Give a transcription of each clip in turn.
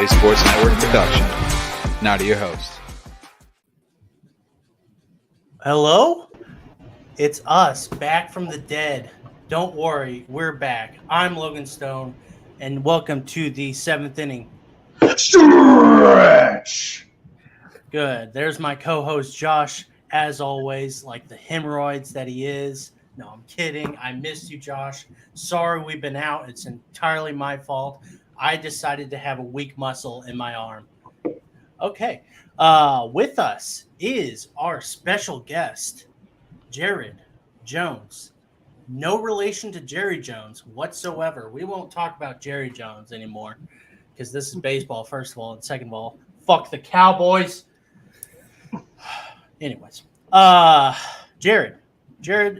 a Sports Network production. Now to your host. Hello? It's us, back from the dead. Don't worry, we're back. I'm Logan Stone, and welcome to the 7th inning. Stretch! Good. There's my co-host Josh, as always, like the hemorrhoids that he is. No, I'm kidding. I missed you, Josh. Sorry we've been out. It's entirely my fault. I decided to have a weak muscle in my arm. Okay. With us is our special guest, Jared Jones. No relation to Jerry Jones whatsoever. We won't talk about Jerry Jones anymore because this is baseball, first of all, and second of all, fuck the Cowboys. Anyways, Jared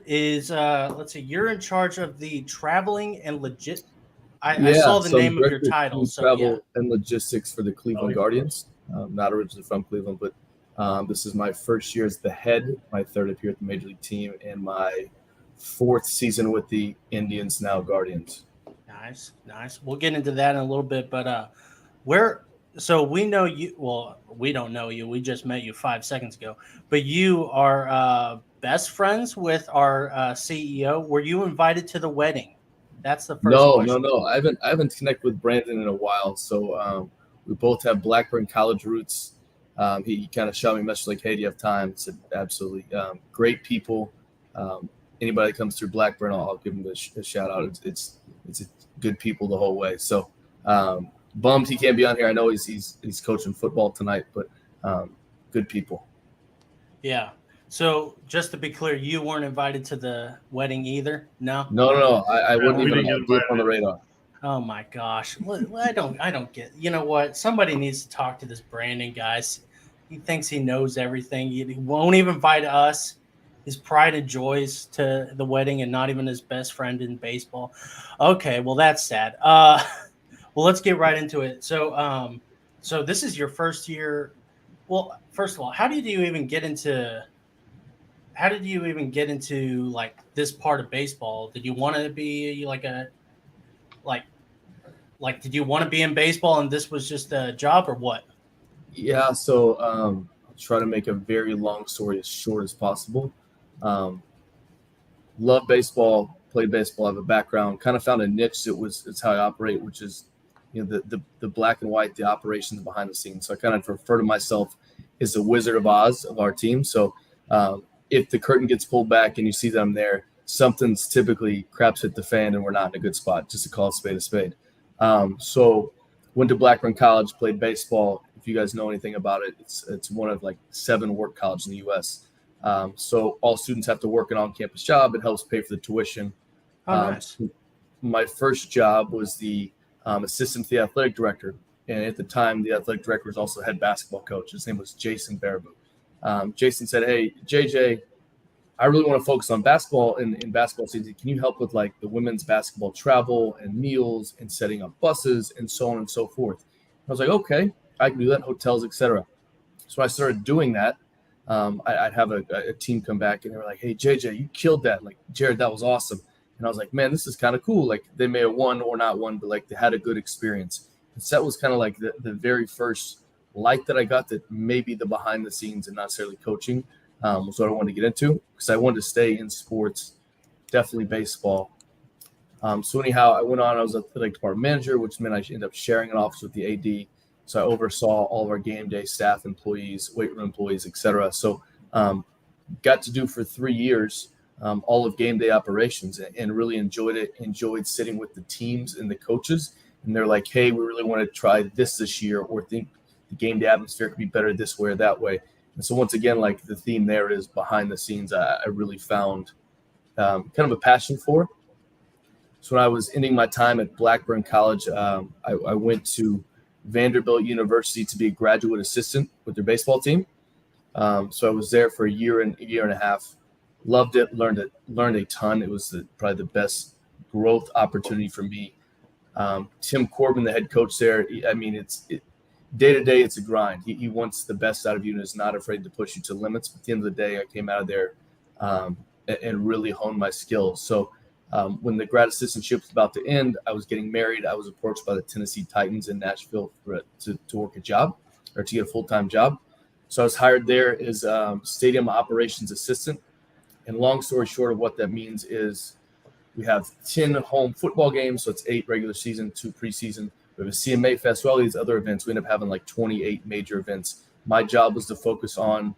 is let's see, you're in charge of the traveling and legit. I saw the name of your title. So travel and logistics for the Cleveland Guardians. Not originally from Cleveland, but this is my first year as the head, my third appearance with the Major League team, and my fourth season with the Indians, now Guardians. Nice. We'll get into that in a little bit, but so we know you. Well, we don't know you. We just met you 5 seconds ago, but you are best friends with our CEO. Were you invited to the wedding? That's the first question. No. I haven't connected with Brandon in a while, so we both have Blackburn College roots. He kind of shot me a message like, "Hey, do you have time?" I said, "Absolutely." Great people. Anybody that comes through Blackburn, I'll give them a shout out. It's good people the whole way. So bummed he can't be on here. I know he's coaching football tonight, but good people. Yeah. So just to be clear, you weren't invited to the wedding either? No. I wouldn't even blip on the radar. Oh my gosh. I don't get. You know what? Somebody needs to talk to this Brandon guy. He thinks he knows everything. He won't even invite us, his pride and joys, to the wedding, and not even his best friend in baseball. Okay, well that's sad. Well, let's get right into it. So this is your first year. Well, first of all, how did you even get into like this part of baseball? Did you want to be did you want to be in baseball and this was just a job, or what? Yeah, so I'll try to make a very long story as short as possible. Love baseball, played baseball, I have a background, kind of found a niche it's how I operate, which is the black and white, the operations behind the scenes. So I kind of refer to myself as the Wizard of Oz of our team. So if the curtain gets pulled back and you see them there, something's typically craps hit the fan and we're not in a good spot, just to call a spade a spade. So went to Blackburn College, played baseball. If you guys know anything about it, it's one of like 7 work colleges in the U.S. So all students have to work an on-campus job. It helps pay for the tuition. Nice. My first job was the assistant to the athletic director. And at the time, the athletic director was also head basketball coach. His name was Jason Baraboo. Jason said, "Hey, JJ, I really want to focus on basketball in basketball season. Can you help with like the women's basketball travel and meals and setting up buses and so on and so forth?" I was like, "Okay, I can do that, hotels, etc." So I started doing that. I'd have a team come back and they were like, "Hey, JJ, you killed that. Like, Jared, that was awesome." And I was like, "Man, this is kind of cool. Like, they may have won or not won, but like they had a good experience." And so that was kind of like the very first light that I got, that maybe the behind the scenes and not necessarily coaching was what I wanted to get into, because I wanted to stay in sports, definitely baseball. So anyhow, I went on. I was athletic department manager, which meant I ended up sharing an office with the AD. So I oversaw all of our game day staff, employees, weight room employees, etc. So got to do for 3 years all of game day operations and really enjoyed it. Enjoyed sitting with the teams and the coaches. And they're like, "Hey, we really want to try this year, or think the game day atmosphere could be better this way or that way." And so once again, like the theme there is behind the scenes, I really found kind of a passion for. So when I was ending my time at Blackburn College, I went to Vanderbilt University to be a graduate assistant with their baseball team. So I was there for a year and a half. Loved it, learned a ton. It was probably the best growth opportunity for me. Tim Corbin, the head coach there, I mean, day to day, it's a grind. He wants the best out of you and is not afraid to push you to limits. But at the end of the day, I came out of there and really honed my skills. So When the grad assistantship was about to end, I was getting married. I was approached by the Tennessee Titans in Nashville to work a job or to get a full-time job. So I was hired there as stadium operations assistant. And long story short of what that means is we have 10 home football games, so it's 8 regular season, 2 preseason. We have a CMA Fest, all these other events. We end up having like 28 major events. My job was to focus on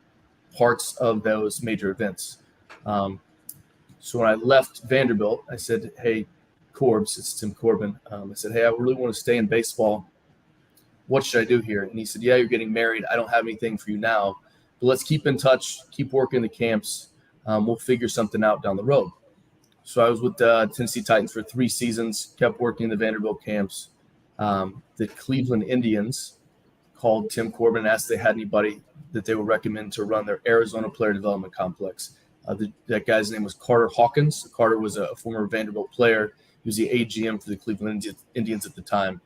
parts of those major events. So when I left Vanderbilt, I said, hey, Corbs, it's Tim Corbin. I said, hey, I really want to stay in baseball. What should I do here? And he said, yeah, you're getting married. I don't have anything for you now, but let's keep in touch, keep working the camps. We'll figure something out down the road. So I was with the Tennessee Titans for 3 seasons, kept working the Vanderbilt camps. The Cleveland Indians called Tim Corbin and asked if they had anybody that they would recommend to run their Arizona Player Development Complex. That guy's name was Carter Hawkins. Carter was a former Vanderbilt player. He was the AGM for the Cleveland Indians at the time.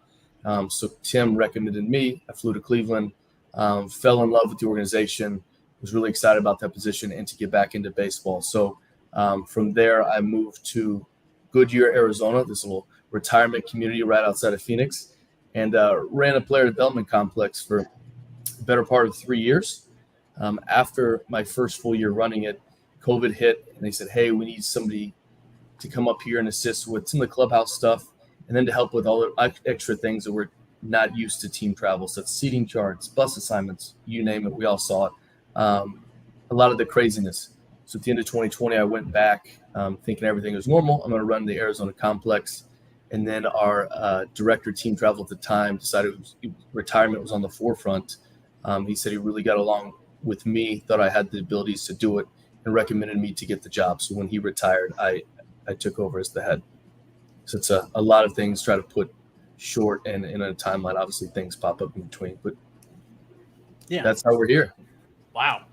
So Tim recommended me. I flew to Cleveland, fell in love with the organization, was really excited about that position and to get back into baseball. So from there, I moved to Goodyear, Arizona, this little retirement community right outside of Phoenix, and ran a player development complex for the better part of 3 years. After my first full year running it, COVID hit, and they said, hey, we need somebody to come up here and assist with some of the clubhouse stuff, and then to help with all the extra things that we're not used to team travel. So that's seating charts, bus assignments, you name it. We all saw it. A lot of the craziness. So at the end of 2020, I went back thinking everything was normal. I'm going to run the Arizona complex. And then our director of team travel at the time decided retirement was on the forefront. He said he really got along with me, thought I had the abilities to do it, and recommended me to get the job. So when he retired, I took over as the head. So it's a lot of things try to put short and in a timeline. Obviously, things pop up in between, but yeah, that's how we're here. Wow.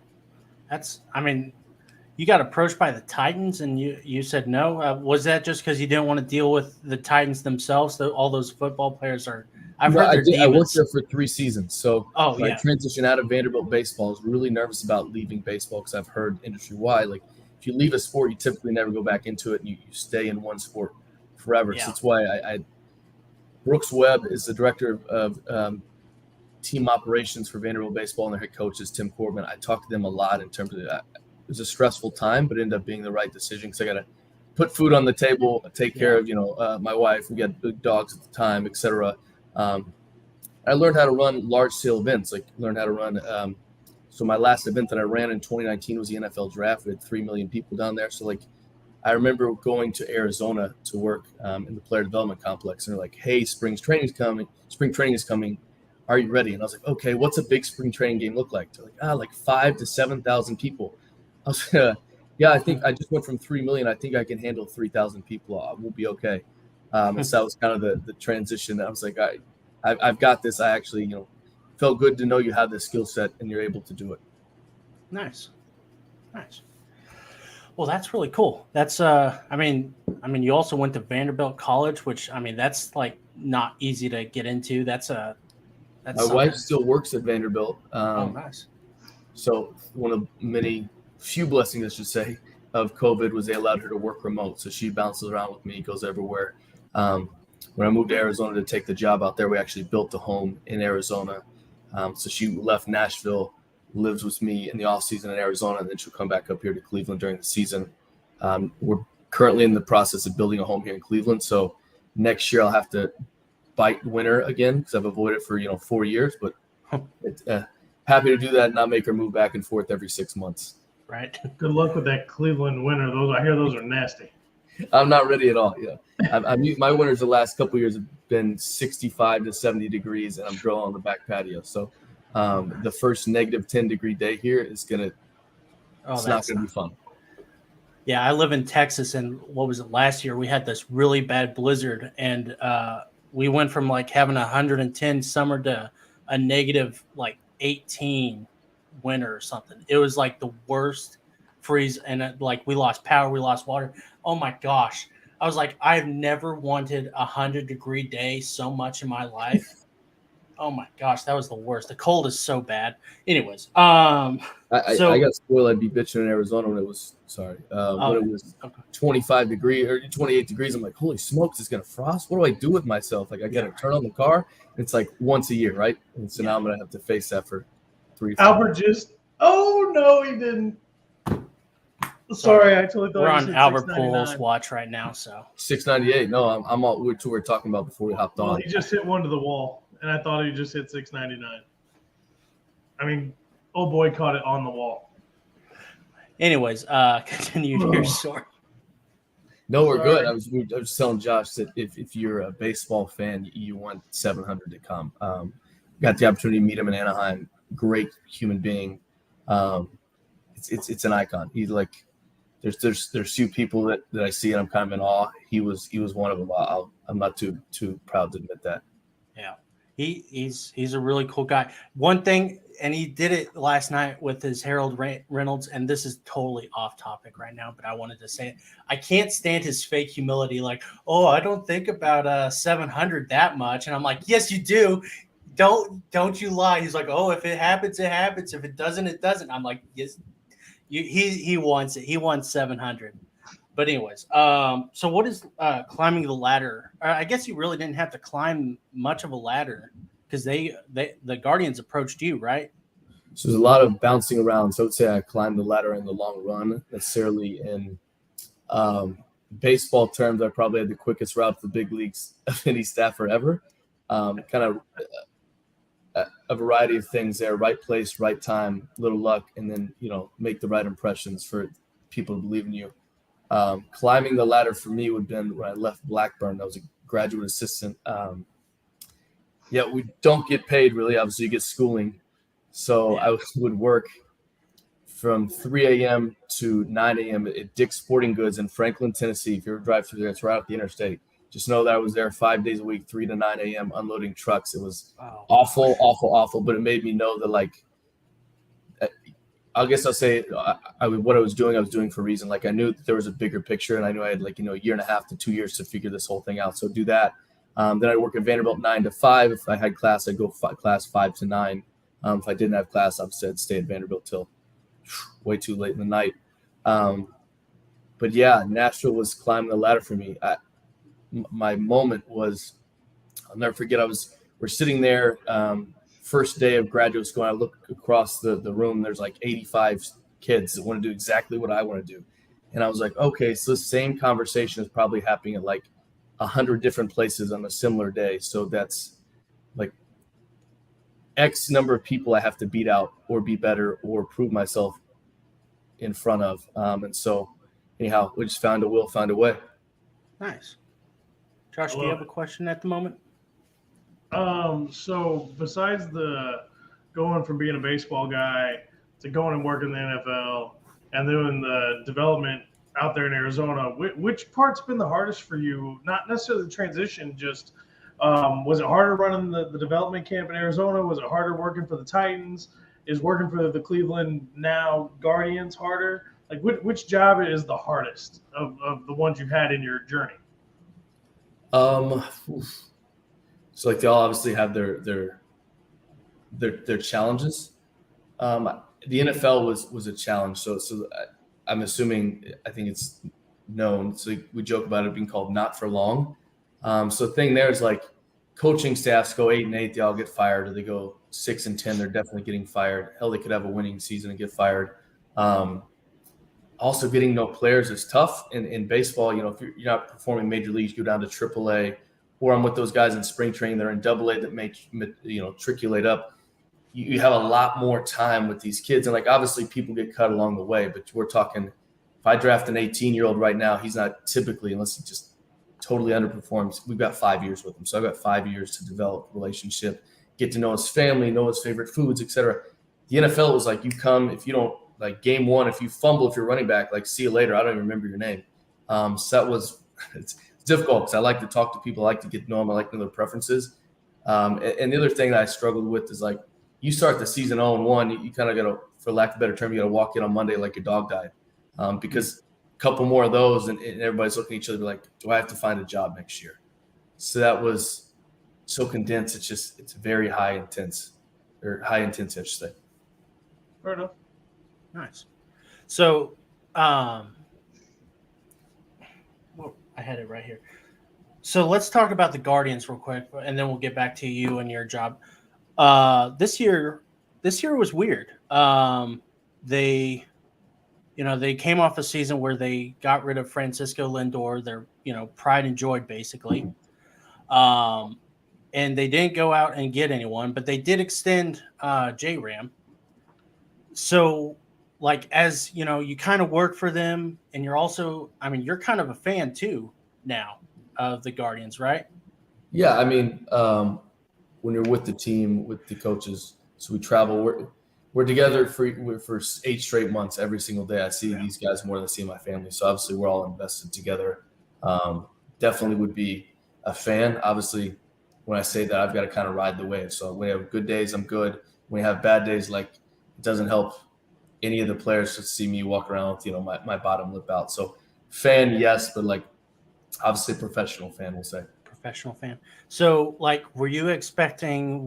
You got approached by the Titans and you said no. Was that just because you didn't want to deal with the Titans themselves? All those football players are. I worked there for 3 seasons. So I transitioned out of Vanderbilt baseball. I was really nervous about leaving baseball because I've heard industry-wide, like if you leave a sport, you typically never go back into it, and you stay in one sport forever. Yeah. So that's why Brooks Webb is the director of team operations for Vanderbilt baseball, and their head coach is Tim Corbin. I talked to them a lot in terms of that. It was a stressful time, but it ended up being the right decision because I got to put food on the table, take care of, my wife. We got big dogs at the time, etc. I learned how to run large-scale events, learned how to run. So my last event that I ran in 2019 was the NFL draft. We had 3 million people down there. So, I remember going to Arizona to work in the player development complex, and they're like, hey, spring training is coming. Are you ready? And I was like, okay, what's a big spring training game look like? They're like 5,000 to 7,000 people. I was yeah, I think I just went from 3 million. I think I can handle 3,000 people. We'll be okay. And so that was kind of the transition. I was like, I've got this. I actually, felt good to know you have this skill set and you're able to do it. Nice. Well, that's really cool. That's, you also went to Vanderbilt College, which, that's not easy to get into. That's my wife still works at Vanderbilt. Nice. So one of few blessings, I should say, of COVID was they allowed her to work remote. So she bounces around with me, goes everywhere. When I moved to Arizona to take the job out there, we actually built a home in Arizona. So she left Nashville, lives with me in the off season in Arizona, and then she'll come back up here to Cleveland during the season. We're currently in the process of building a home here in Cleveland. So next year I'll have to bite winter again because I've avoided it for 4 years. But happy to do that and not make her move back and forth every 6 months. Right. Good luck with that Cleveland winter. I hear those are nasty. I'm not ready at all. Yeah, my winters the last couple of years have been 65 to 70 degrees, and I'm grilling on the back patio. So the first negative 10-degree day here is it's not gonna be fun. Yeah, I live in Texas, and what was it last year? We had this really bad blizzard, and we went from having 110 summer to a negative 18 winter or something. It was the worst freeze, and we lost power, we lost water. Oh my gosh. I was I've never wanted 100-degree day so much in my life. Oh my gosh, that was the worst. The cold is so bad. Anyways, I so got spoiled. I'd be bitching in Arizona when it was when it was okay. 25 degrees or 28 degrees. I'm like, holy smokes, it's gonna frost. What do I do with myself? Like I gotta turn on the car. It's like once a year, right? And so now I'm gonna have to face that for 3 Albert just. Oh no, he didn't. Sorry, I totally thought we're you on said Albert $6.99. Pujols' watch right now. So 698. No, I'm all which we were talking about before we hopped Well, on. he just hit one to the wall, and I thought he just hit $6.99. I mean, oh boy, caught it on the wall. anyways, continue your story. No, we're Sorry. good. I was just telling Josh that if you're a baseball fan, you want 700 to come. Got the opportunity to meet him in Anaheim. Great human being. It's an icon. He's like there's few people that I see and I'm kind of in awe. He was one of them. I'm not too proud to admit that. Yeah, he's a really cool guy. One thing, and he did it last night with his Harold Reynolds, and this is totally off topic right now, but I wanted to say it. I can't stand his fake humility, like, oh, I don't think about 700 that much, and I'm like, yes, you do. Don't you lie. He's like, oh, if it happens, it happens. If it doesn't, it doesn't. I'm like, yes, he wants it. He wants 700. But anyways, so what is climbing the ladder? I guess you really didn't have to climb much of a ladder because the Guardians approached you, right? So there's a lot of bouncing around. So I would say I climbed the ladder in the long run. Necessarily in baseball terms, I probably had the quickest route to the big leagues of any staffer ever. Kind of a variety of things there: right place, right time, little luck, and then make the right impressions for people to believe in you. Climbing the ladder for me would have been when I left Blackburn. I was a graduate assistant. We don't get paid really. Obviously, you get schooling. So I would work from 3 a.m. to 9 a.m. at Dick's Sporting Goods in Franklin, Tennessee. If you ever drive through there, it's right off the interstate. Just know that I was there 5 days a week, 3 to 9 a.m. unloading trucks. It was awful, but it made me know that, like, I guess I'll say what I was doing for a reason. Like I knew that there was a bigger picture, and I knew I had a year and a half to 2 years to figure this whole thing out. So do that. Then I'd work at Vanderbilt 9 to 5. If I had class, I'd go class 5 to 9. If I didn't have class, obviously I'd stay at Vanderbilt till way too late in the night. But yeah, Nashville was climbing the ladder for me. My moment was, I'll never forget. We're sitting there. First day of graduate school, I look across the room. There's like 85 kids that want to do exactly what I want to do. And I was like, okay, so the same conversation is probably happening at like 100 different places on a similar day. So that's like X number of people I have to beat out or be better or prove myself in front of. And so anyhow, we just found a way. Nice. Josh, do you have a question at the moment? So besides the going from being a baseball guy to going and working in the NFL and doing the development out there in Arizona, which part's been the hardest for you? Not necessarily the transition, just was it harder running the development camp in Arizona? Was it harder working for the Titans? Is working for the Cleveland now Guardians harder? Like which job is the hardest of the ones you've had in your journey? So like they all obviously have their challenges. The NFL was a challenge. So I'm assuming, I think it's known. So we joke about it being called not for long. So the thing there is like coaching staffs go 8-8, they all get fired, or they go 6-10, they're definitely getting fired. Hell, they could have a winning season and get fired. Also getting no players is tough in baseball. If you're not performing major leagues, you go down to AAA. Or I'm with those guys in spring training that are in AA that make matriculate up. You have a lot more time with these kids, and like obviously people get cut along the way. But we're talking, if I draft an 18-year-old right now, he's not typically, unless he just totally underperforms. We've got 5 years with him, so I've got 5 years to develop a relationship, get to know his family, know his favorite foods, etc. The NFL was like, you come if you don't like game one, if you fumble, if you're running back, like see you later. I don't even remember your name. So that was it's difficult because I like to talk to people. I like to get to know them. I like to know their preferences. And the other thing that I struggled with is like you start the season 0-1, you kind of got to, for lack of a better term, you got to walk in on Monday like your dog died. Because a couple more of those and everybody's looking at each other like, do I have to find a job next year? So that was so condensed. It's very high intensity, I should say. Fair enough. Nice. So, well, I had it right here. So let's talk about the Guardians real quick, and then we'll get back to you and your job. This year was weird. They came off a season where they got rid of Francisco Lindor, their pride and joy, basically. And they didn't go out and get anyone, but they did extend J-Ram. So, like, as you kind of work for them, and you're also, you're kind of a fan too now of the Guardians, right? Yeah, when you're with the team, with the coaches, so we travel. We're together for 8 straight months. Every single day, I see these guys more than I see my family. So obviously, we're all invested together. Definitely would be a fan. Obviously, when I say that, I've got to kind of ride the wave. So when I have good days, I'm good. When I have bad days, like, it doesn't help any of the players to see me walk around with my bottom lip out. So fan, yes, but like obviously professional fan, we'll say. Professional fan. So, like, what were you expecting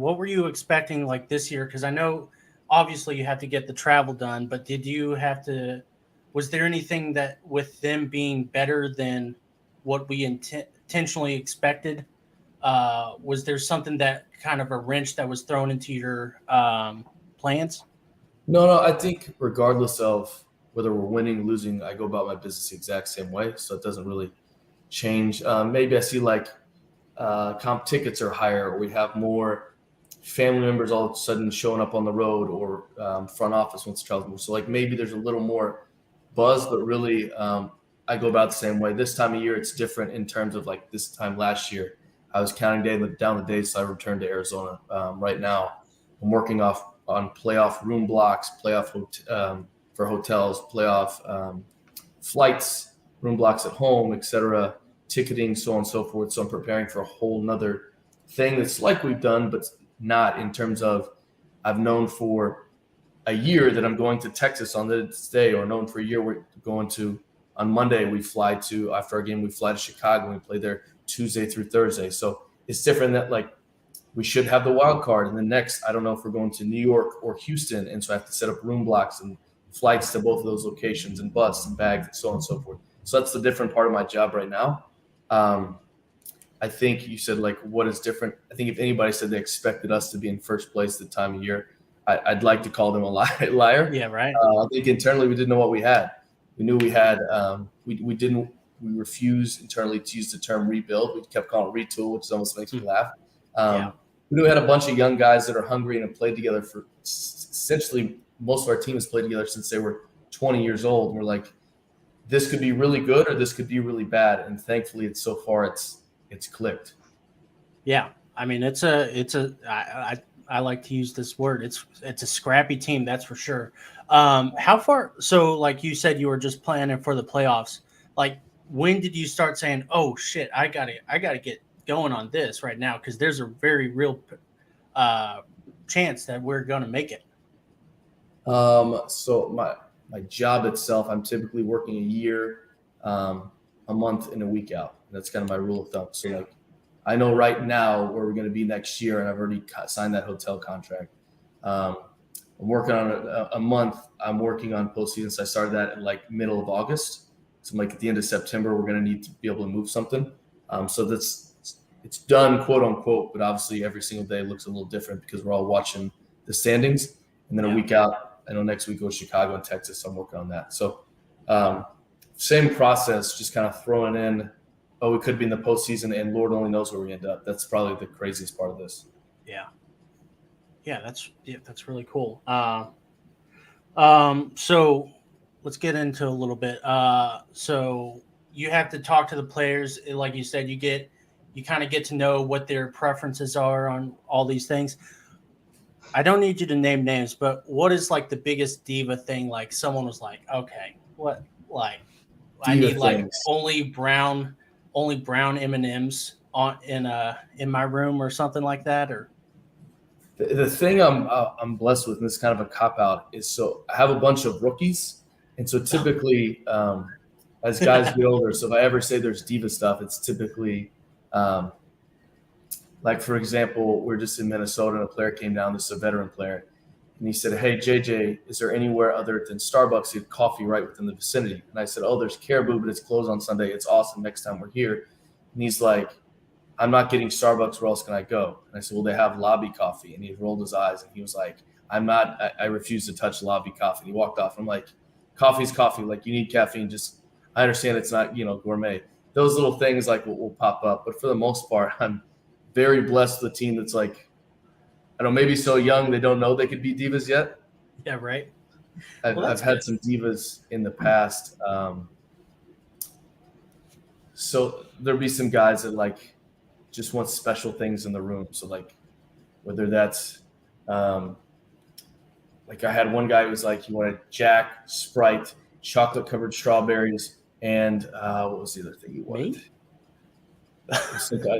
like this year? Because I know obviously you have to get the travel done, but was there anything that with them being better than what we intentionally expected? Was there something that kind of a wrench that was thrown into your plans? No, I think regardless of whether we're winning, losing, I go about my business the exact same way. So it doesn't really change. Maybe I see like comp tickets are higher, or we have more family members all of a sudden showing up on the road, or front office wants to travel more. So like maybe there's a little more buzz, but really I go about the same way. This time of year, it's different in terms of like this time last year. I was counting down the days, so I returned to Arizona. Right now, I'm working on playoff room blocks, for hotels, playoff flights, room blocks at home, etc., ticketing, so on and so forth. So I'm preparing for a whole nother thing that's like we've done, but not in terms of I've known for a year that I'm going to Texas on this day, or known for a year we're going to on Monday. After our game, we fly to Chicago and we play there Tuesday through Thursday. So it's different that like we should have the wild card. And the next, I don't know if we're going to New York or Houston. And so I have to set up room blocks and flights to both of those locations and bus and bags and so on and so forth. So that's the different part of my job right now. I think you said like, what is different? I think if anybody said they expected us to be in first place at the time of year, I'd like to call them a liar. Yeah, right. I think internally we didn't know what we had. We knew we had, we refused internally to use the term rebuild. We kept calling it retool, which almost makes me laugh. We knew we had a bunch of young guys that are hungry and have played together for essentially most of our team has played together since they were 20 years old. And we're like, this could be really good or this could be really bad. And thankfully it's clicked. Yeah. I mean, I like to use this word. It's a scrappy team. That's for sure. How far? So like you said, you were just planning for the playoffs. Like, when did you start saying, oh shit, I gotta get going on this right now? Cause there's a very real chance that we're going to make it. So my job itself, I'm typically working a year, a month and a week out. That's kind of my rule of thumb. So like, I know right now where we're going to be next year, and I've already signed that hotel contract. I'm working on a month. I'm working on postseason. So I started that in like middle of August. So like at the end of September, we're going to need to be able to move something. So it's done, quote unquote, but obviously every single day looks a little different because we're all watching the standings. And then a week out, I know next week goes Chicago and Texas. So I'm working on that. So same process, just kind of throwing in, oh, we could be in the postseason, and Lord only knows where we end up. That's probably the craziest part of this. Yeah, that's really cool. So let's get into a little bit. So you have to talk to the players, like you said. You kind of get to know what their preferences are on all these things. I don't need you to name names, but what is like the biggest diva thing? Like someone was like, okay, what, like I need things. Like only brown M&Ms in my room or something like that. Or the thing I'm blessed with, and this is kind of a cop out, is so I have a bunch of rookies, and so typically as guys get older, so if I ever say there's diva stuff, it's typically like Like, for example, we're just in Minnesota and a player came down, this is a veteran player, and he said, hey, JJ, is there anywhere other than Starbucks you have coffee right within the vicinity? And I said, oh, there's Caribou, but it's closed on Sunday. It's awesome next time we're here. And he's like, I'm not getting Starbucks. Where else can I go? And I said, well, they have lobby coffee. And he rolled his eyes and he was like, I refuse to touch lobby coffee. And he walked off. I'm like, coffee's coffee. Like, you need caffeine. Just, I understand it's not, gourmet. Those little things like will pop up. But for the most part, I'm very blessed with a team that's like, I don't know, maybe so young they don't know they could be divas yet. Yeah, right. I've had some divas in the past. So there'll be some guys that like just want special things in the room. So like whether that's like I had one guy who was like he wanted Jack, Sprite, chocolate covered strawberries, and what was the other thing he wanted? Me?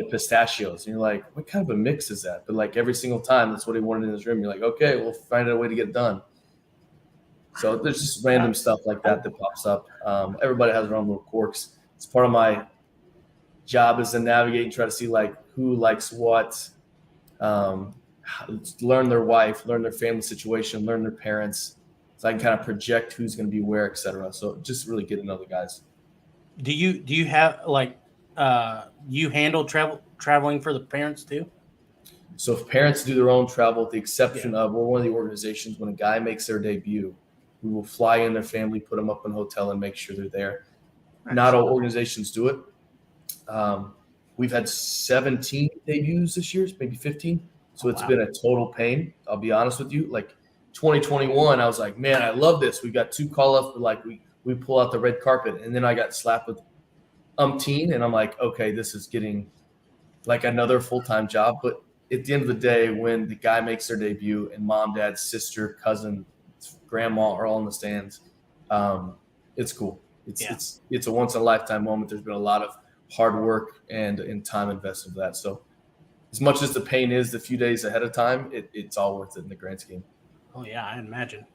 Pistachios. And you're like, what kind of a mix is that? But like every single time, that's what he wanted in his room. You're like, okay, we'll find a way to get it done. So there's just random stuff like that pops up. Everybody has their own little quirks. It's part of my job is to navigate and try to see like who likes what, learn their wife, learn their family situation, learn their parents. So I can kind of project who's going to be where, et cetera. So just really get to know the guys. Do you have like you handle traveling for the parents too? So if parents do their own travel, with the exception of we're one of the organizations when a guy makes their debut, we will fly in their family, put them up in a hotel, and make sure they're there. Nice. Not all organizations do it. We've had 17 debuts this year, maybe 15. So it's been a total pain. I'll be honest with you. Like 2021, I was like, man, I love this. We got 2 call-ups, but like we pull out the red carpet, and then I got slapped with umpteen, and I'm like, okay, this is getting like another full-time job. But at the end of the day, when the guy makes their debut and mom, dad, sister, cousin, grandma are all in the stands, it's cool. It's a once in a lifetime moment. There's been a lot of hard work and time invested for that. So as much as the pain is the few days ahead of time, it's all worth it in the grand scheme. Oh yeah, I imagine.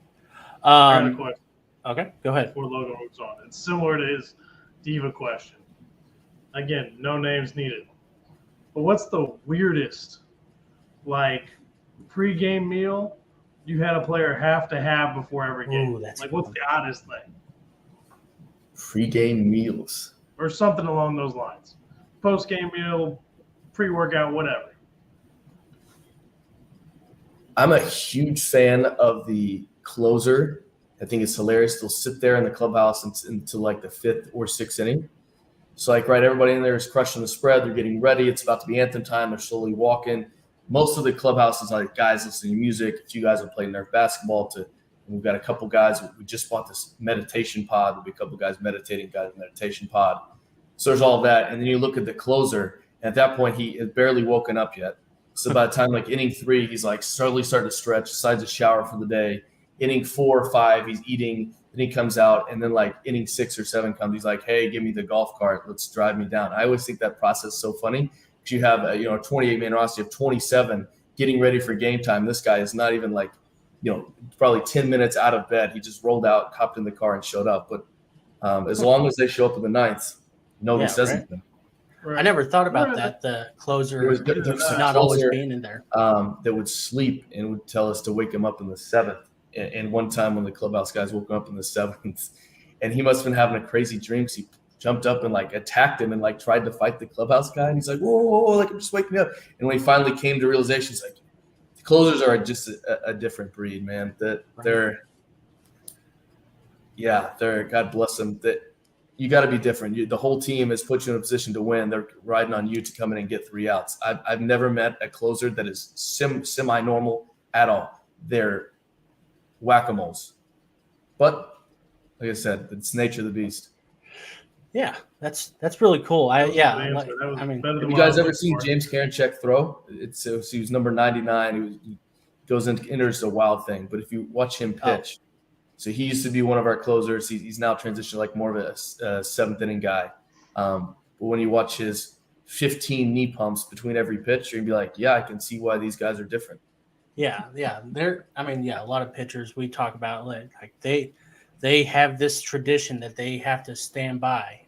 I got a question. Okay, go ahead. Before Logan moves on, it's similar to his diva question. Again, no names needed. But what's the weirdest, like, pre-game meal you had a player have to have before every game? Like, what's the oddest thing? Pre-game meals. Or something along those lines. Post-game meal, pre-workout, whatever. I'm a huge fan of the closer. I think it's hilarious. They'll sit there in the clubhouse until like the 5th or 6th inning. So like, right, everybody in there is crushing the spread. They're getting ready. It's about to be anthem time. They're slowly walking. Most of the clubhouse is like guys listening to music. A few guys are playing Nerf basketball. We've got a couple guys. We just bought this meditation pod. There'll be a couple guys meditating, meditation pod. So there's all of that. And then you look at the closer. And at that point, he has barely woken up yet. So by the time like inning 3, he's like slowly starting to stretch, decides to shower for the day. Inning 4 or 5, he's eating. Then he comes out, and then like inning 6 or 7 comes. He's like, "Hey, give me the golf cart. Let's drive me down." I always think that process is so funny because you have a 28-man roster, you have 27 getting ready for game time. This guy is not even like, probably 10 minutes out of bed. He just rolled out, hopped in the car, and showed up. But as long as they show up in the 9th, nobody says anything. Right. I never thought about that. The closer not always being in there. That would sleep and would tell us to wake him up in the 7th. And one time when the clubhouse guys woke him up in the 7th, and he must have been having a crazy dream. So he jumped up and like attacked him and like tried to fight the clubhouse guy. And he's like, whoa, like I'm just waking up. And when he finally came to realization, he's like, the closers are just a different breed, man. That they're God bless them. That you got to be different. The whole team has put you in a position to win. They're riding on you to come in and get 3 outs. I've never met a closer that is semi-normal at all. They're whack-a-moles. But like I said, it's the nature of the beast. Yeah, that's really cool. Have you guys ever seen James Karinchak throw? He was number 99. He goes into enters the wild thing. But if you watch him pitch, so he used to be one of our closers. He's now transitioned like more of a 7th inning guy. But when you watch his 15 knee pumps between every pitch, you're gonna be like, yeah, I can see why these guys are different. Yeah. A lot of pitchers we talk about like they have this tradition that they have to stand by,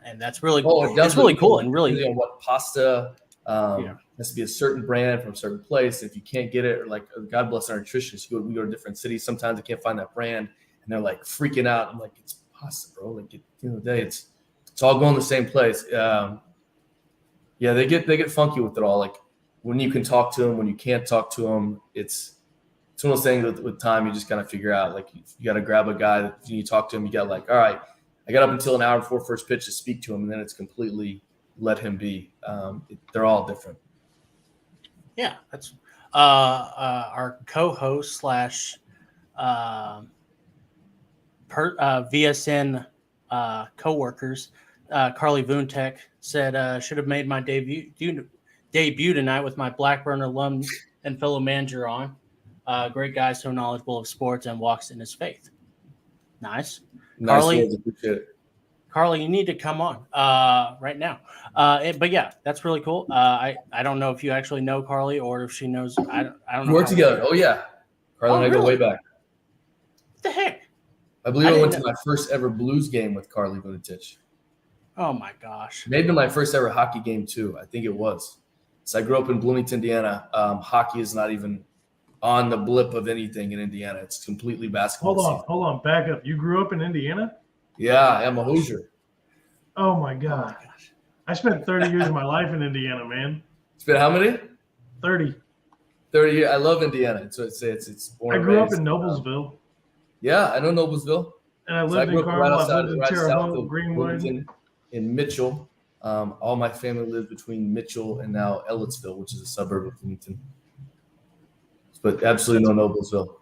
and that's really cool. It's really cool and really what pasta. I has to be a certain brand from a certain place. If you can't get it, or like, God bless our nutritionists, we go to different cities. Sometimes they can't find that brand, and they're like freaking out. I'm like, it's pasta, bro. Like, at the end of the day, it's all going the same place. Yeah, they get funky with it all. Like when you can talk to them, when you can't talk to them, it's one of those things with time. You just kind of figure out. Like you got to grab a guy that when you talk to him, you got like, all right, I got up until an hour before first pitch to speak to him, and then it's completely let him be. They're all different. Yeah, that's our co-host slash VSN co-workers. Carly Voontek said, should have made my debut tonight with my Blackburn alum and fellow manager on. Great guy, so knowledgeable of sports and walks in his faith. Nice. Carly, appreciate it. Carly, you need to come on right now. But yeah, that's really cool. I don't know if you actually know Carly or if she knows. I don't know. We work together. Oh yeah, Carly and I go way back. What the heck? I believe I went to my first ever Blues game with Carly Vunicic. Oh my gosh. Maybe my first ever hockey game too. I think it was. So I grew up in Bloomington, Indiana. Hockey is not even on the blip of anything in Indiana. It's completely basketball. Hold on, back up. You grew up in Indiana? Yeah, I'm a Hoosier. Oh my God. I spent 30 years of my life in Indiana, man. Spent how many? 30. 30 years. I love Indiana. It's born I grew up raised. in Noblesville. Yeah, I know Noblesville. And I lived in Carmel. I lived in Terre south Haute, of Greenwood. Bloomington, in Mitchell. All my family lives between Mitchell and now Ellettsville, which is a suburb of Bloomington. But absolutely no Noblesville.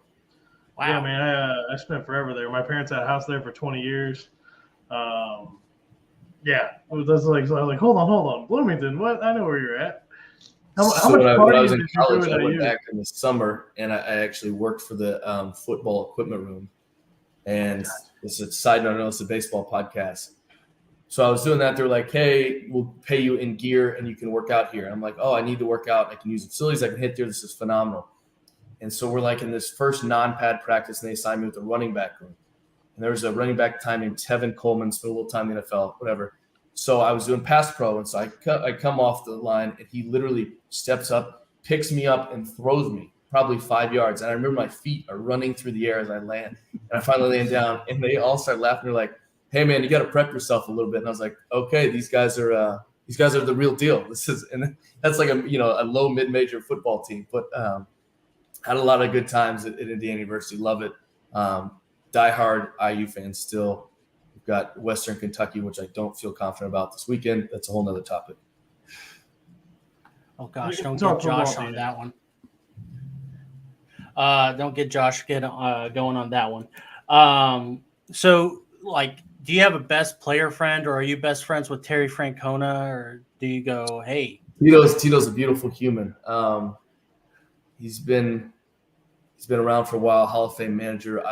Wow. Yeah, man, I spent forever there. My parents had a house there for 20 years. Yeah, it was like, so I was like, hold on, Bloomington, what? I know where you're at. How much when I partying was in did college, you do I at went IU? back in the summer, and I actually worked for the football equipment room. And this is a side note, I know it's a baseball podcast. So I was doing that. They're like, hey, we'll pay you in gear, and you can work out here. And I'm like, oh, I need to work out. I can use the facilities. I can hit there. This is phenomenal. And so we're like in this first non-pad practice, and they assigned me with the running back room. And there was a running back time named Tevin Coleman, spent a little time in the NFL, whatever. So I was doing pass pro, and so I come off the line, and he literally steps up, picks me up, and throws me probably 5 yards. And I remember my feet are running through the air as I land. And I finally land down, and they all start laughing. They're like, hey, man, you got to prep yourself a little bit. And I was like, okay, these guys are the real deal. And that's like a low mid-major football team. But had a lot of good times at Indiana University. Love it. Diehard IU fans still. We've got Western Kentucky, which I don't feel confident about this weekend. That's a whole nother topic. Oh gosh, don't get Josh on that one. Don't get Josh going on that one. So, like, do you have a best player friend, or are you best friends with Terry Francona, or do you go, hey? Tito's a beautiful human. He's been around for a while, Hall of Fame manager.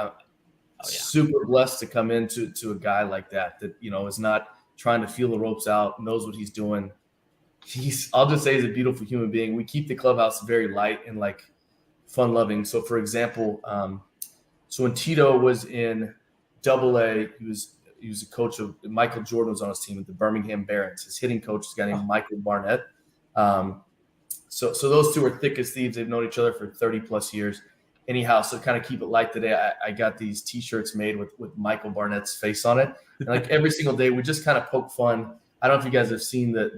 Super blessed to come into a guy like that is not trying to feel the ropes out, knows what he's doing. I'll just say he's a beautiful human being. We keep the clubhouse very light and like fun loving. So for example, so when Tito was in AA, he was a coach of Michael Jordan was on his team at the Birmingham Barons. His hitting coach is a guy named Michael Barnett. So those two are thick as thieves. They've known each other for 30 plus years. Anyhow, so kind of keep it light today, I got these T-shirts made with Michael Barnett's face on it. And like every single day, we just kind of poke fun. I don't know if you guys have seen I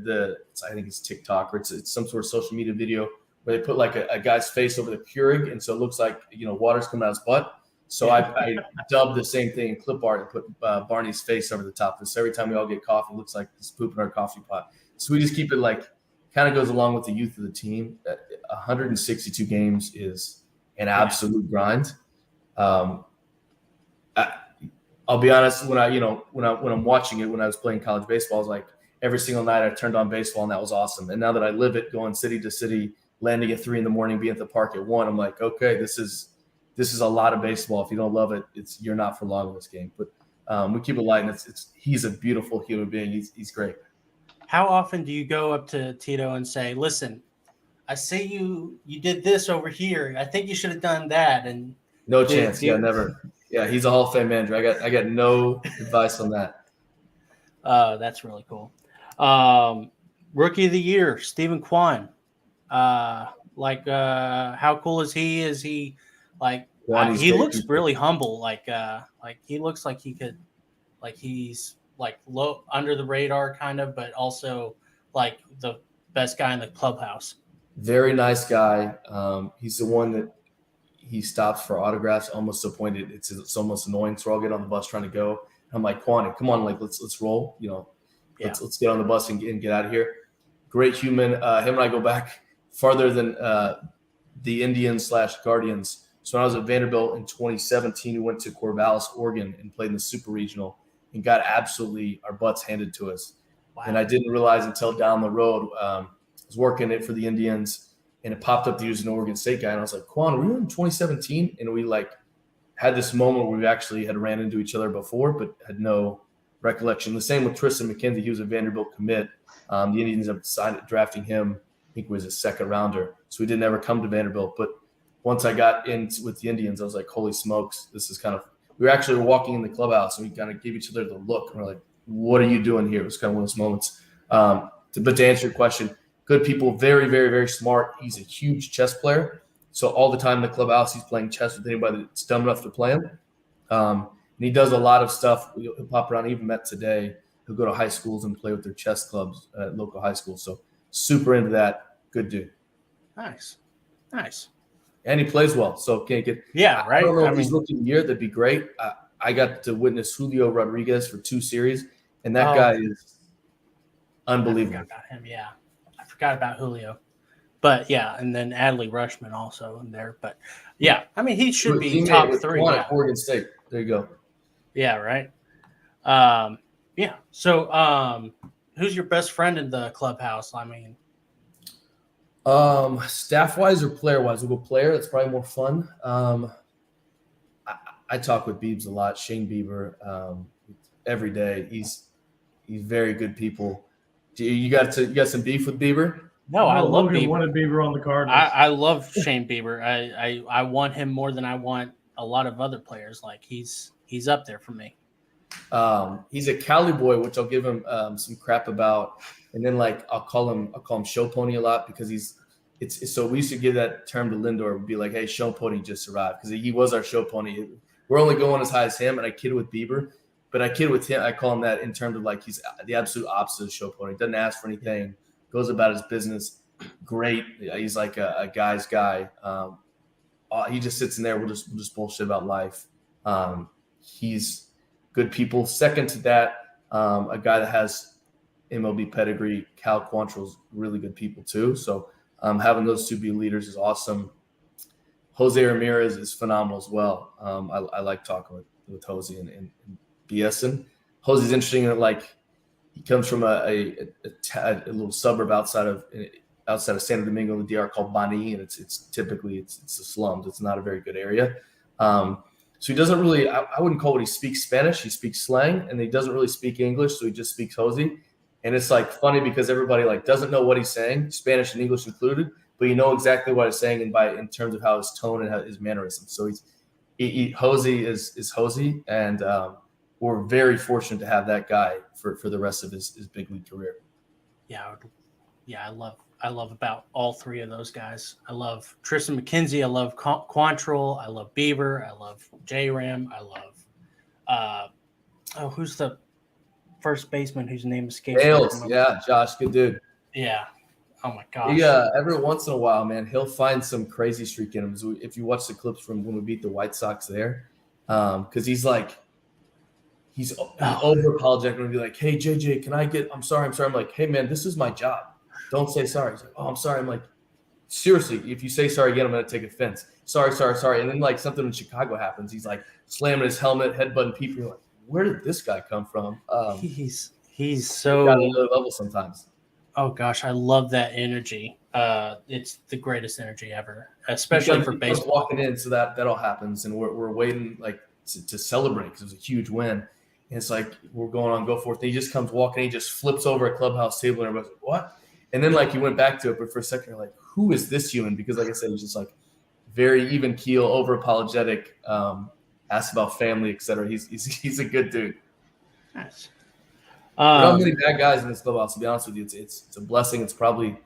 think it's TikTok or it's some sort of social media video where they put like a guy's face over the Keurig, and so it looks like water's coming out of his butt. So I dubbed the same thing in clip art and put Barney's face over the top of this. Every time we all get coffee, it looks like he's pooping our coffee pot. So we just keep it like kind of goes along with the youth of the team. 162 games is an absolute grind. I'll be honest, when I'm watching it, when I was playing college baseball, I was like every single night I turned on baseball, and that was awesome. And now that I live it, going city to city, landing at 3 a.m, being at the park at 1, I'm like, okay, this is a lot of baseball. If you don't love it, you're not for long in this game. But we keep it light, and he's a beautiful human being. He's great. How often do you go up to Tito and say, listen, I see you did this over here. I think you should have done that. And no chance. Yeah, never. Yeah, he's a Hall of Fame manager. I got no advice on that. That's really cool. Rookie of the year, Stephen Kwan. How cool is he? Is he like Lonnie's he great looks people. really humble. Like he looks like he could, like he's like low under the radar kind of, but also like the best guy in the clubhouse. Very nice guy. He's the one that he stops for autographs almost to the point it's almost annoying. So I'll get on the bus trying to go. I'm like, Kwani, come on, like let's roll. Yeah. Let's get on the bus and get out of here. Great human. Him and I go back farther than the Indians/Guardians. So when I was at Vanderbilt in 2017, we went to Corvallis, Oregon, and played in the Super Regional and got absolutely our butts handed to us. Wow. And I didn't realize until down the road, I was working it for the Indians, and it popped up that he was an Oregon State guy. And I was like, Quan, were you in 2017? And we like had this moment where we actually had ran into each other before, but had no recollection. The same with Tristan McKenzie. He was a Vanderbilt commit. The Indians have decided drafting him. I think it was a second rounder. So he didn't ever come to Vanderbilt. But once I got in with the Indians, I was like, holy smokes, this is kind of – we were actually walking in the clubhouse, and we kind of gave each other the look. And we're like, what are you doing here? It was kind of one of those moments. But to answer your question, good people, very, very, very smart. He's a huge chess player. So all the time in the clubhouse, he's playing chess with anybody that's dumb enough to play him. And he does a lot of stuff. He'll pop around. He even met today. He'll go to high schools and play with their chess clubs at local high schools. So super into that. Good dude. Nice. And he plays well. So can't get – Yeah, right. I don't know if he's rookie of the year. That'd be great. I got to witness Julio Rodriguez for 2 series, and that guy is unbelievable. I forgot about him, yeah. I forgot about Julio. But, yeah, and then Adley Rushman also in there. But, yeah, I mean, he should be top 3. Yeah. Oregon State. There you go. Yeah, right. Yeah. So, who's your best friend in the clubhouse? I mean, staff-wise or player-wise? We'll go player. That's probably more fun. I talk with Biebs a lot. Shane Bieber, every day. He's very good people. You got some beef with Bieber? No, I love Logan Bieber. wanted Bieber on the Cardinals. I love Shane Bieber. I want him more than I want a lot of other players. Like he's up there for me. He's a Cali boy, which I'll give him some crap about. And then like I'll call him show pony a lot because so we used to give that term to Lindor. We'd be like, hey, show pony just arrived because he was our show pony. We're only going as high as him, and I kid with Bieber, but I kid with him. I call him that in terms of like he's the absolute opposite of show pony. Doesn't ask for anything, goes about his business. Great. He's like a guy's guy. He just sits in there. We'll just bullshit about life. He's good people. Second to that, a guy that has MLB pedigree, Cal Quantrill's really good people too. So having those two be leaders is awesome. Jose Ramirez is phenomenal as well. I like talking with Jose and BSing. Jose's interesting in that like he comes from a little suburb outside of Santo Domingo in the DR called Bani, and it's typically the slums. It's not a very good area. So he doesn't really. I wouldn't call it he speaks Spanish. He speaks slang, and he doesn't really speak English. So he just speaks Jose. And it's like funny because everybody like doesn't know what he's saying, Spanish and English included, but you know exactly what he's saying in terms of how his tone and how his mannerisms. So Jose is Jose, and we're very fortunate to have that guy for the rest of his big league career. Yeah, I love about all 3 of those guys. I love Tristan McKenzie. I love Quantrill. I love Bieber. I love J-Ram. I love who's the first baseman whose name escapes me? Yeah, Josh, good dude. Yeah. Oh my gosh. Yeah, every once in a while, man, he'll find some crazy streak in him. So if you watch the clips from when we beat the White Sox there, because he's over apologetic and be like, "Hey JJ, can I get? I'm sorry." I'm like, "Hey man, this is my job. Don't say sorry." He's like, "Oh, I'm sorry." I'm like, "Seriously, if you say sorry again, I'm gonna take offense." Sorry. And then like something in Chicago happens. He's like slamming his helmet, headbutting people. You're like, where did this guy come from? He's so got another level sometimes. Oh gosh, I love that energy. It's the greatest energy ever, especially for baseball. Walking in, so that all happens, and we're waiting like to celebrate because it was a huge win. And it's like we're going on, go forth. And he just comes walking, he just flips over a clubhouse table, and everybody's like, "What?" And then like he went back to it, but for a second you're like, "Who is this human?" Because like I said, he's just like very even keel, over apologetic. Asks about family, etc. He's a good dude. Nice. There are not many bad guys in this clubhouse. To be honest with you, it's a blessing. It's probably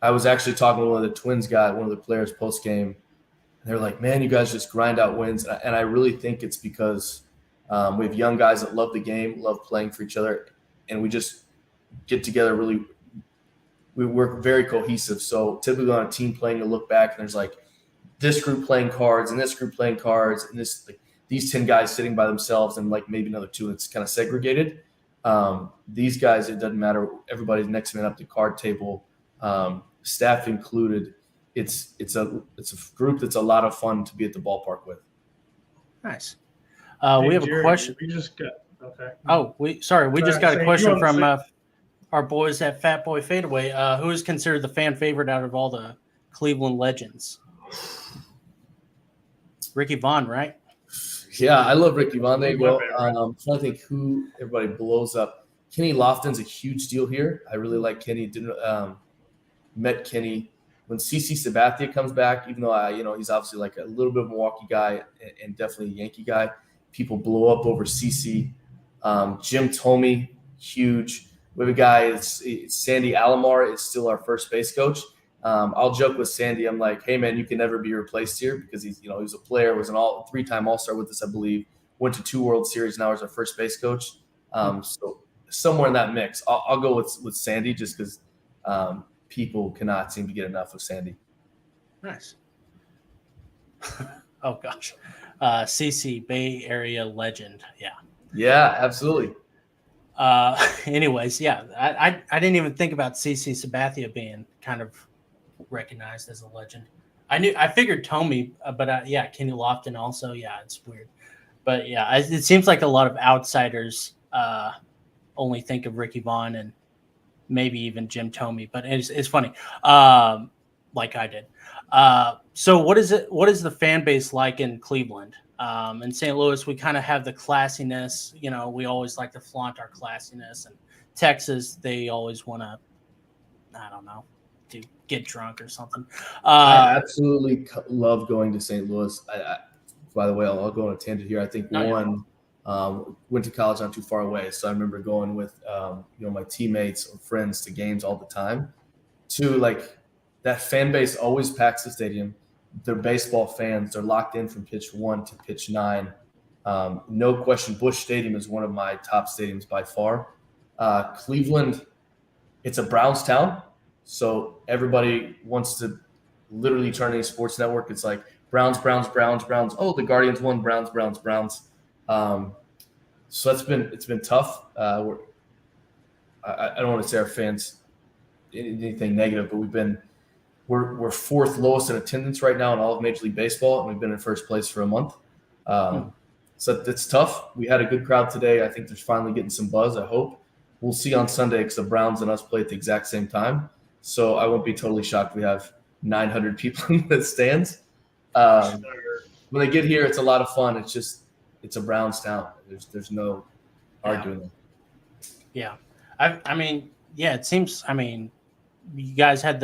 I was actually talking to one of the Twins guy, one of the players post game, and they're like, "Man, you guys just grind out wins," and I really think it's because we have young guys that love the game, love playing for each other, and we just get together really. We work very cohesive. So typically on a team playing, you look back and there's like this group playing cards and this group playing cards and this like these 10 guys sitting by themselves and like maybe another 2 that's kind of segregated. These guys, it doesn't matter. Everybody's next man up the card table, staff included. It's a group that's a lot of fun to be at the ballpark with. Nice. Hey, we have Jerry, a question. We just got okay. We just got a question from say- our boys at Fat Boy Fadeaway. Who is considered the fan favorite out of all the Cleveland legends? Ricky Vaughn, right? Yeah, I love Ricky Vaughn. There you go. I'm trying to think who everybody blows up. Kenny Lofton's a huge deal here. I really like Kenny. Met Kenny when CC Sabathia comes back. Even though he's obviously like a little bit of a Milwaukee guy and definitely a Yankee guy. People blow up over CC. Jim Thome, huge. We have a guy. It's Sandy Alomar is still our first base coach. I'll joke with Sandy. I'm like, hey man, you can never be replaced here because he was a player, was an 3-time All-Star with us, I believe. Went to 2 World Series. Now is our first base coach. So somewhere in that mix, I'll go with Sandy just because people cannot seem to get enough of Sandy. Nice. Oh gosh, CC Bay Area legend. Yeah. Yeah, absolutely. Anyways, yeah, I didn't even think about CC Sabathia being kind of recognized as a legend. I figured Thome, but yeah, Kenny Lofton also. Yeah, it's weird, but yeah, it seems like a lot of outsiders only think of Ricky Vaughn and maybe even Jim Thome, but it's funny, like I did. So what is the fan base like in Cleveland? In St. Louis, we kind of have the classiness. We always like to flaunt our classiness. And Texas, they always want to, I don't know, to get drunk or something. I absolutely love going to St. Louis. By the way, I'll go on a tangent here. I think went to college not too far away, so I remember going with my teammates or friends to games all the time. Two, like that fan base always packs the stadium. They're baseball fans. They're locked in from pitch 1 to pitch 9. No question, Busch Stadium is one of my top stadiums by far. Cleveland, it's a Browns town, so everybody wants to literally turn a sports network. It's like Browns, Browns, Browns, Browns. Oh, the Guardians won. Browns, Browns, Browns. So it's been tough. I don't want to say our fans anything negative, but we're 4th lowest in attendance right now in all of Major League Baseball, and we've been in first place for a month. So it's tough. We had a good crowd today. I think they're finally getting some buzz, I hope. We'll see on Sunday because the Browns and us play at the exact same time. So I won't be totally shocked we have 900 people in the stands. When they get here, it's a lot of fun. It's a Browns town. There's no arguing it. Yeah. I mean, yeah, it seems, you guys had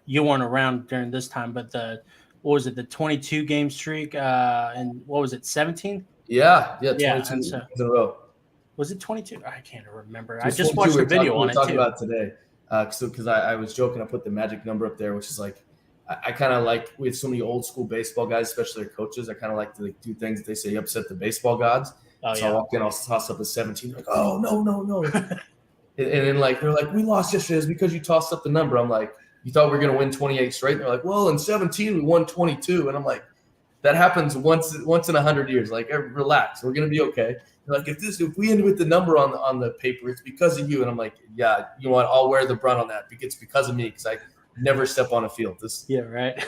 you weren't around during this time, but the 22 game streak, and what was it, 17? Yeah, 22 in a row. Was it 22? I can't remember. So I just watched a video on it too. We were talking about today, because I was joking. I put the magic number up there, which is like, I kind of like, we have so many old school baseball guys, especially their coaches. I kind of like to do things that they say upset the baseball gods. Oh, so I walk in, I'll toss up a 17. Like, oh no. And then they're like, we lost yesterday. It's because you tossed up the number. I'm like, you thought we were going to win 28 straight? And they're like, well, in 17 we won 22. And I'm like, that happens once in 100 years. Like, relax, we're going to be okay. They're like, if we end with the number on the paper, it's because of you. And I'm like, yeah, you know what? I'll wear the brunt on that. It's because of me, because I never step on a field. Yeah, right.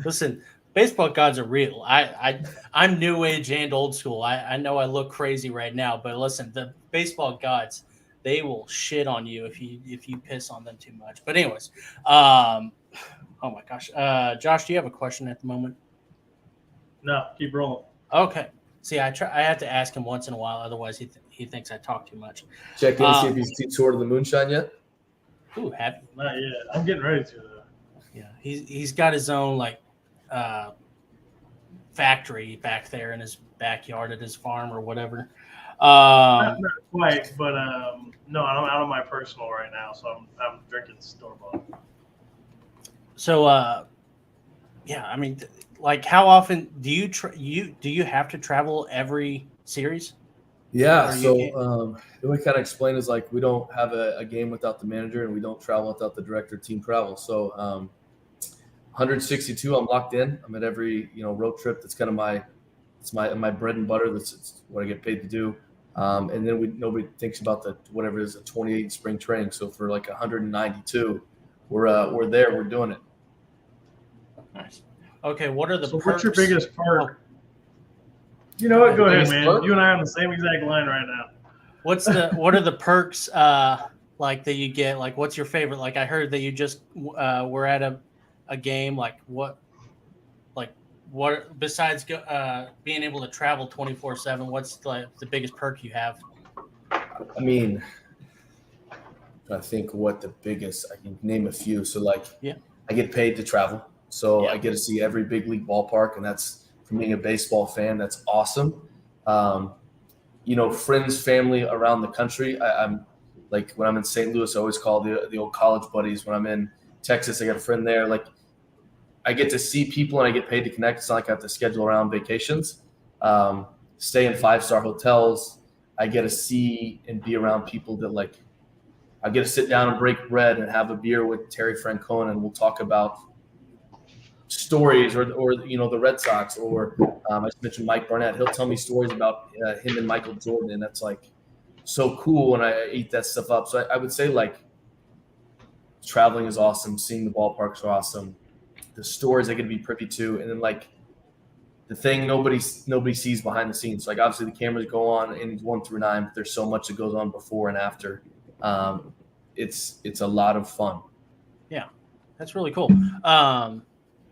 Listen, baseball gods are real. I'm new age and old school. I know I look crazy right now, but listen, the baseball gods, they will shit on you if you piss on them too much. But anyways, oh my gosh, Josh, do you have a question at the moment? No, keep rolling. Okay. See, I have to ask him once in a while, otherwise he thinks I talk too much. Check in, see if he's seen Sword of the Moonshine yet. Ooh, have you? Not yet. I'm getting ready to. Yeah, he's got his own factory back there in his backyard at his farm or whatever. Not quite, but no, I'm out of my personal right now, so I'm drinking store bought. So, yeah, I mean, like, how often do you have to travel every series? Yeah, Or you so can't? the way I kind of explain is like we don't have a game without the manager, and we don't travel without the director of team travel. So 162, I'm locked in. I'm at every road trip. That's kind of my bread and butter. It's what I get paid to do. And then nobody thinks about the whatever it is, a 28 spring training. So for like 192, we're there. We're doing it. Nice. Okay, what are the So perks? what's your biggest perk? Oh, You know what? Go ahead, Biggest man. perk? You and I are on the same exact line right now. what are the perks like that you get? Like, what's your favorite? Like, I heard that you just were at a game. Like, what besides being able to travel 24/7? What's the biggest perk you have? I mean, I think what the biggest, I can name a few. So like, Yeah. I get paid to travel. So Yeah. I get to see every big league ballpark, and that's from being a baseball fan. That's awesome. Friends, family around the country. I'm like when I'm in St. Louis, I always call the old college buddies. When I'm in Texas, I got a friend there. Like I get to see people and I get paid to connect. It's not like I have to schedule around vacations. Stay in 5-star hotels. I get to see and be around people that like. I get to sit down and break bread and have a beer with Terry Francona, and we'll talk about stories or the Red Sox, or I just mentioned Mike Barnett. He'll tell me stories about him and Michael Jordan, and that's like so cool. And I eat that stuff up. So I would say like traveling is awesome. Seeing the ballparks are awesome. The stories I get to be privy to, and then like the thing nobody sees behind the scenes. Like obviously the cameras go on in 1 through 9, but there's so much that goes on before and after. It's a lot of fun. Yeah, that's really cool.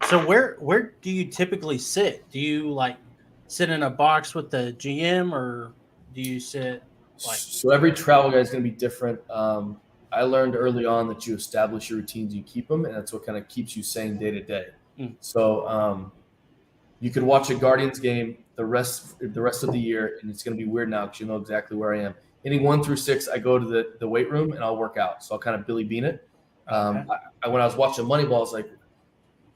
So where do you typically sit? Do you like sit in a box with the GM, or do you sit like? So every travel guy is going to be different. I learned early on that you establish your routines, you keep them, and that's what kind of keeps you sane day to day. So you could watch a Guardians game the rest of the year, and it's going to be weird now because you know exactly where I am. Inning 1 through 6, I go to the weight room and I'll work out. So I'll kind of Billy Bean it. Okay. When I was watching Moneyball, I was like,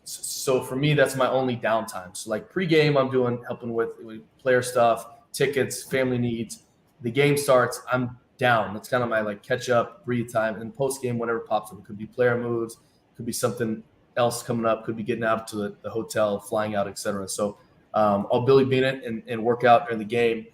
so for me, that's my only downtime. So like pregame, I'm helping with player stuff, tickets, family needs. The game starts, I'm down. That's kind of my like catch up, breathe time. And post game, whatever pops up, it could be player moves, could be something else coming up, could be getting out to the hotel, flying out, etc. So I'll Billy Bean it and work out during the game.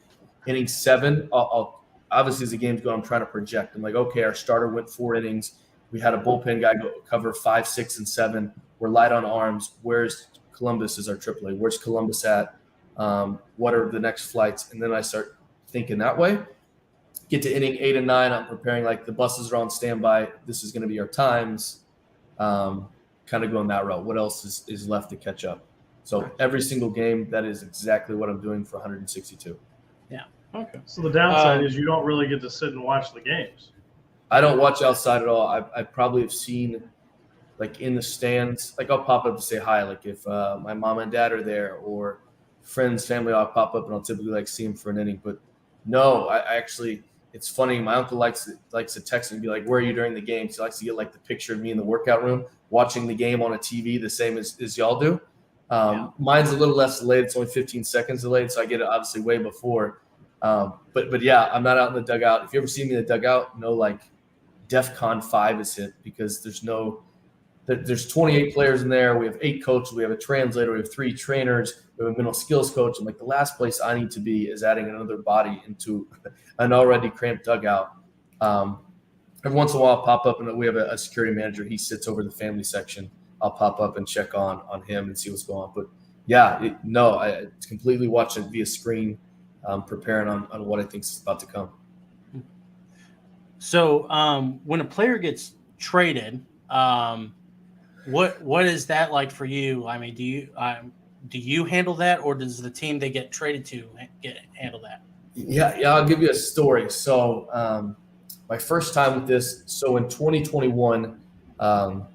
Inning 7, I'll obviously as the game's going, I'm trying to project. I'm like, okay, our starter went 4 innings. We had a bullpen guy go cover 5, 6, and 7. We're light on arms. Where's Columbus is our AAA? Where's Columbus at? What are the next flights? And then I start thinking that way. Get to inning 8 and 9. I'm preparing like the buses are on standby. This is going to be our times. Kind of going that route. What else is left to catch up? So every single game, that is exactly what I'm doing for 162. Yeah. Okay. So the downside is you don't really get to sit and watch the games. I don't watch outside at all. I probably have seen like in the stands, like I'll pop up to say hi. Like if my mom and dad are there or friends, family, I'll pop up and I'll typically like see them for an inning. But no, I actually, it's funny. My uncle likes to text me and be like, where are you during the game? So he likes to get like the picture of me in the workout room watching the game on a TV, the same as y'all do. Mine's a little less delayed. It's only 15 seconds delayed. So I get it obviously way before. But yeah, I'm not out in the dugout. If you ever see me in the dugout, no like DEFCON 5 is hit because there's 28 players in there. We have 8 coaches. We have a translator. We have 3 trainers. We have a mental skills coach. And like the last place I need to be is adding another body into an already cramped dugout. Every once in a while, I'll pop up and we have a security manager. He sits over the family section. I'll pop up and check on him and see what's going on. But yeah, it's completely watching via screen, preparing on what I think is about to come. So when a player gets traded, what is that like for you? I mean, do you handle that, or does the team they get traded to handle that? Yeah, I'll give you a story. So my first time with this, so in 2021, the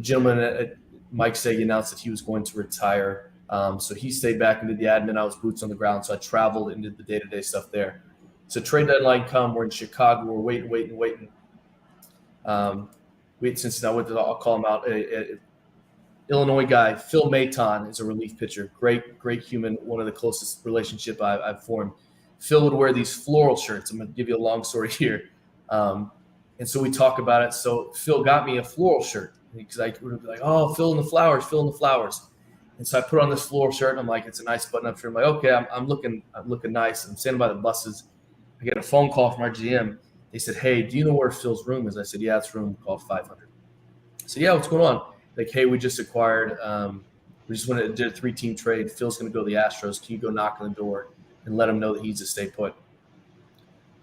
gentleman at Mike Segi announced that he was going to retire. So he stayed back and did the admin. I was boots on the ground, so I traveled and did the day-to-day stuff there. So trade deadline come, we're in Chicago, we're waiting. Since I went to, I'll call him out. Illinois guy, Phil Maton, is a relief pitcher. Great human, one of the closest relationship I've formed. Phil would wear these floral shirts. I'm going to give you a long story here. And so we talk about it. So Phil got me a floral shirt because I would be like, oh, Phil in the flowers. And so I put on this floral shirt, and I'm like, it's a nice button-up shirt. I'm like, okay, I'm looking nice. I'm standing by the buses. I get a phone call from our GM. They said, hey, do you know where Phil's room is? I said, yeah, it's room called 500. I said, yeah, what's going on? Like, hey, we just acquired, we just did a 3-team trade. Phil's going to go to the Astros. Can you go knock on the door and let him know that he's a stay put?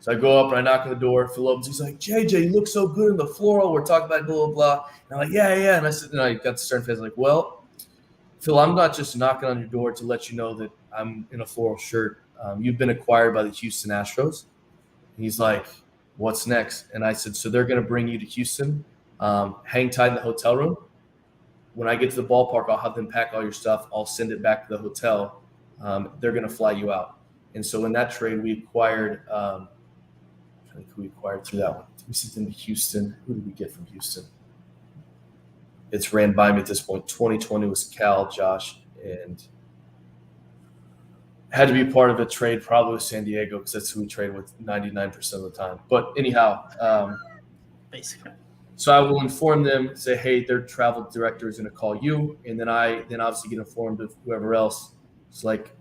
So I go up and I knock on the door. Phil opens. He's like, JJ, you look so good in the floral. We're talking about blah, blah, blah. And I'm like, yeah. And I said, and I got the stern face. Like, well, Phil, I'm not just knocking on your door to let you know that I'm in a floral shirt. You've been acquired by the Houston Astros. He's like, what's next? And I said, so they're going to bring you to Houston. Hang tight in the hotel room. When I get to the ballpark, I'll have them pack all your stuff. I'll send it back to the hotel. They're going to fly you out. And so in that trade, we acquired who we acquired through that one. We sent them to Houston. Who did we get from Houston? It's ran by me at this point. 2020 was Cal, Josh, and had to be part of a trade probably with San Diego because that's who we trade with 99% of the time. But anyhow, basically. So I will inform them, say, hey, their travel director is going to call you. And then I obviously get informed of whoever else. It's like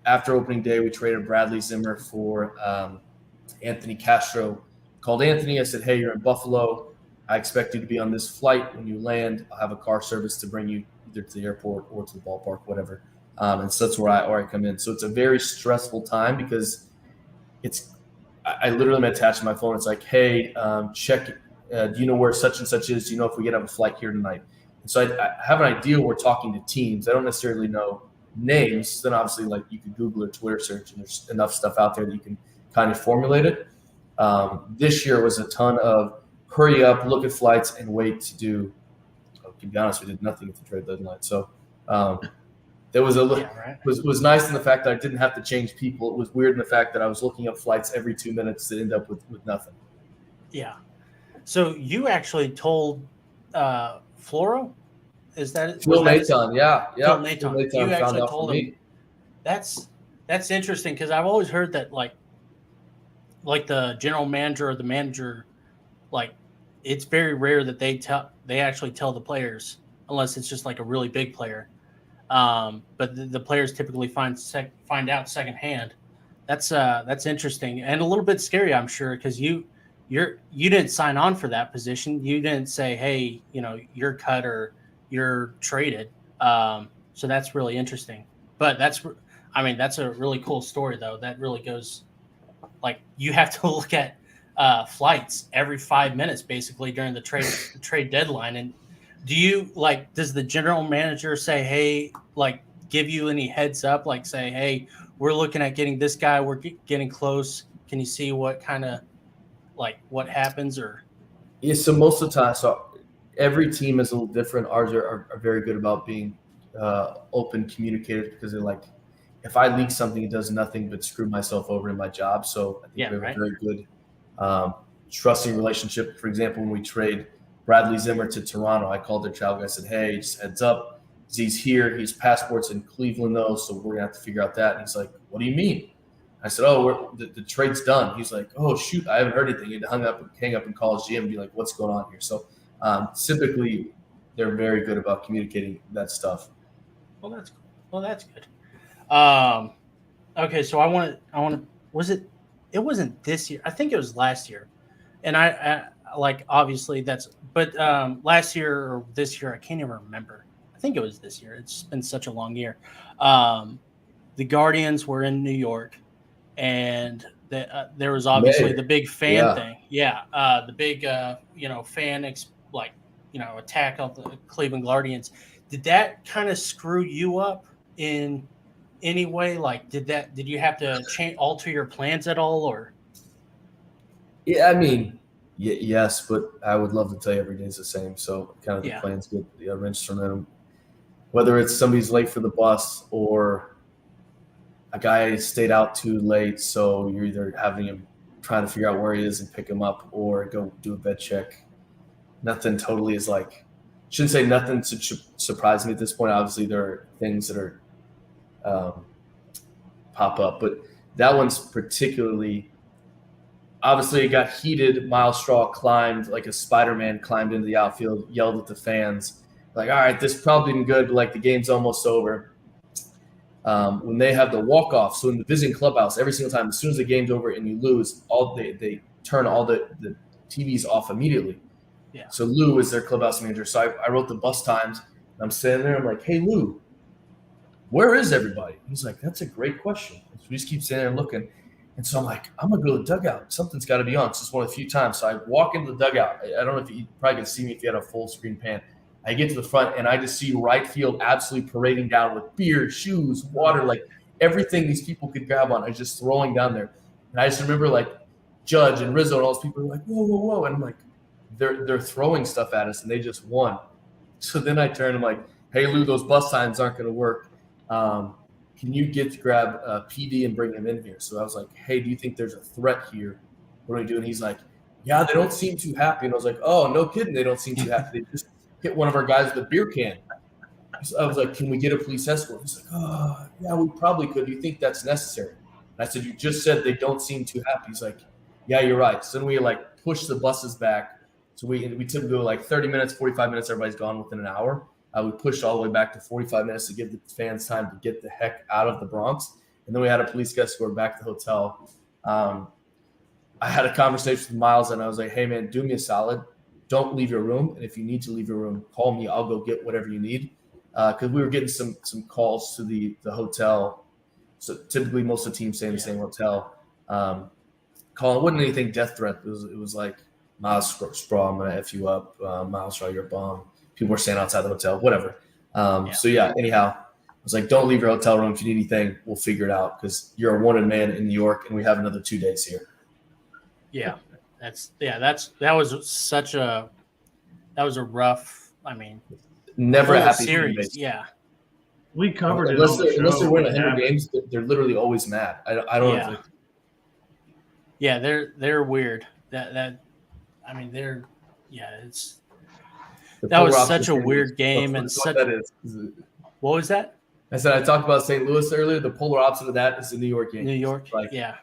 after opening day, we traded Bradley Zimmer for Anthony Castro. Called Anthony. I said, hey, you're in Buffalo. I expect you to be on this flight. When you land, I'll have a car service to bring you either to the airport or to the ballpark, whatever. And so that's where I come in. So it's a very stressful time because I literally am attached to my phone. It's like, hey, check – do you know where such and such is? Do you know if we get on a flight here tonight? And so I have an idea. We're talking to teams. I don't necessarily know names. Then obviously, like you could Google or Twitter search, and there's enough stuff out there that you can kind of formulate it. This year was a ton of hurry up, look at flights, and wait to do. To be honest, we did nothing at the trade deadline. So there was was nice in the fact that I didn't have to change people. It was weird in the fact that I was looking up flights every 2 minutes that end up with nothing. Yeah. So you actually told Floro? Is that Phil Maton? Yeah. Phil Maton. You actually told him. That's interesting because I've always heard that like the general manager or the manager, like it's very rare that they actually tell the players unless it's just like a really big player. But the players typically find out secondhand. That's interesting and a little bit scary, I'm sure, because you didn't sign on for that position. You didn't say, hey, you're cut or you're traded. So that's really interesting. But that's a really cool story, though. That really goes like you have to look at flights every 5 minutes, basically, during the trade deadline. And does the general manager say, hey, like give you any heads up, like say, hey, we're looking at getting this guy. We're getting close. Can you see what kind of like what happens or? Yeah, so most of the time, so every team is a little different. Ours are very good about being open communicators because they're like, if I leak something, it does nothing but screw myself over in my job. So I think we have a very good trusting relationship. For example, when we trade Bradley Zimmer to Toronto, I called their travel guy. I said, hey, just heads up. He's here. His passport's in Cleveland, though, so we're going to have to figure out that. And he's like, what do you mean? I said, the trade's done. He's like, oh, shoot, I haven't heard anything. He'd hang up and call his GM and be like, what's going on here? So typically they're very good about communicating that stuff. Well, that's cool. Well, that's good. Okay, so I want to it wasn't this year. I think it was last year. And I like, obviously but last year or this year, I can't even remember. I think it was this year. It's been such a long year. The Guardians were in New York. And there was obviously the big fan thing. Yeah. The big, fan attack of the Cleveland Guardians. Did that kind of screw you up in any way? Like, did you have to alter your plans at all or? Yeah, I mean, yes, but I would love to tell you every day's the same. So kind of the plans get wrenched from them. Whether it's somebody's late for the bus or a guy stayed out too late, so you're either having him trying to figure out where he is and pick him up or go do a bed check. Nothing totally is like shouldn't say nothing to surprise me at this point. Obviously, there are things that are pop up, but that one's particularly. Obviously, it got heated. Miles Straw climbed like a Spider-Man, climbed into the outfield, yelled at the fans, like, all right, this probably isn't good, but like the game's almost over. When they have the walk-off, so in the visiting clubhouse, every single time, as soon as the game's over and you lose, they turn all the TVs off immediately. Yeah. So Lou is their clubhouse manager. So I wrote the bus times. And I'm sitting there. I'm like, hey, Lou, where is everybody? He's like, that's a great question. So we just keep sitting there and looking. And so I'm like, I'm going to go to the dugout. Something's got to be on. It's just one of the few times. So I walk into the dugout. I don't know if you probably could see me if you had a full screen pan. I get to the front, and I just see right field absolutely parading down with beer, shoes, water, like everything these people could grab on. I was just throwing down there. And I just remember, like, Judge and Rizzo and all those people were like, whoa, whoa, whoa. And I'm like, they're throwing stuff at us, and they just won. So then I turn and I'm like, hey, Lou, those bus signs aren't going to work. Can you grab PD and bring him in here? So I was like, hey, do you think there's a threat here? What do we do? And he's like, yeah, they don't seem too happy. And I was like, oh, no kidding. They don't seem too happy. They just hit one of our guys with a beer can. So I was like, can we get a police escort? He's like, oh, yeah, we probably could. Do you think that's necessary? And I said, you just said they don't seem too happy. He's like, yeah, you're right. So then we like push the buses back. So we typically go like 30 minutes, 45 minutes. Everybody's gone within an hour. We pushed all the way back to 45 minutes to give the fans time to get the heck out of the Bronx. And then we had a police escort back to the hotel. I had a conversation with Miles, and I was like, hey, man, do me a solid. Don't leave your room. And if you need to leave your room, call me. I'll go get whatever you need. Because we were getting some calls to the hotel. So typically most of the teams stay in the same hotel. Calling, it wasn't anything death threat. It was like, Miles Straw, I'm going to F you up. Miles Straw, you're a bomb. People were standing outside the hotel, whatever. So, yeah, anyhow, I was like, don't leave your hotel room. If you need anything, we'll figure it out because you're a wanted man in New York, and we have another 2 days here. Yeah, that was a rough, I mean, never a happy series. Yeah. We covered it unless on the show. Unless they're winning 100 games, they're literally always mad. I don't know. If yeah, they're weird. I mean, it's – that was such a weird game and such – What was that? I said I talked about St. Louis earlier. The polar opposite of that is the New York game. New York, like, yeah.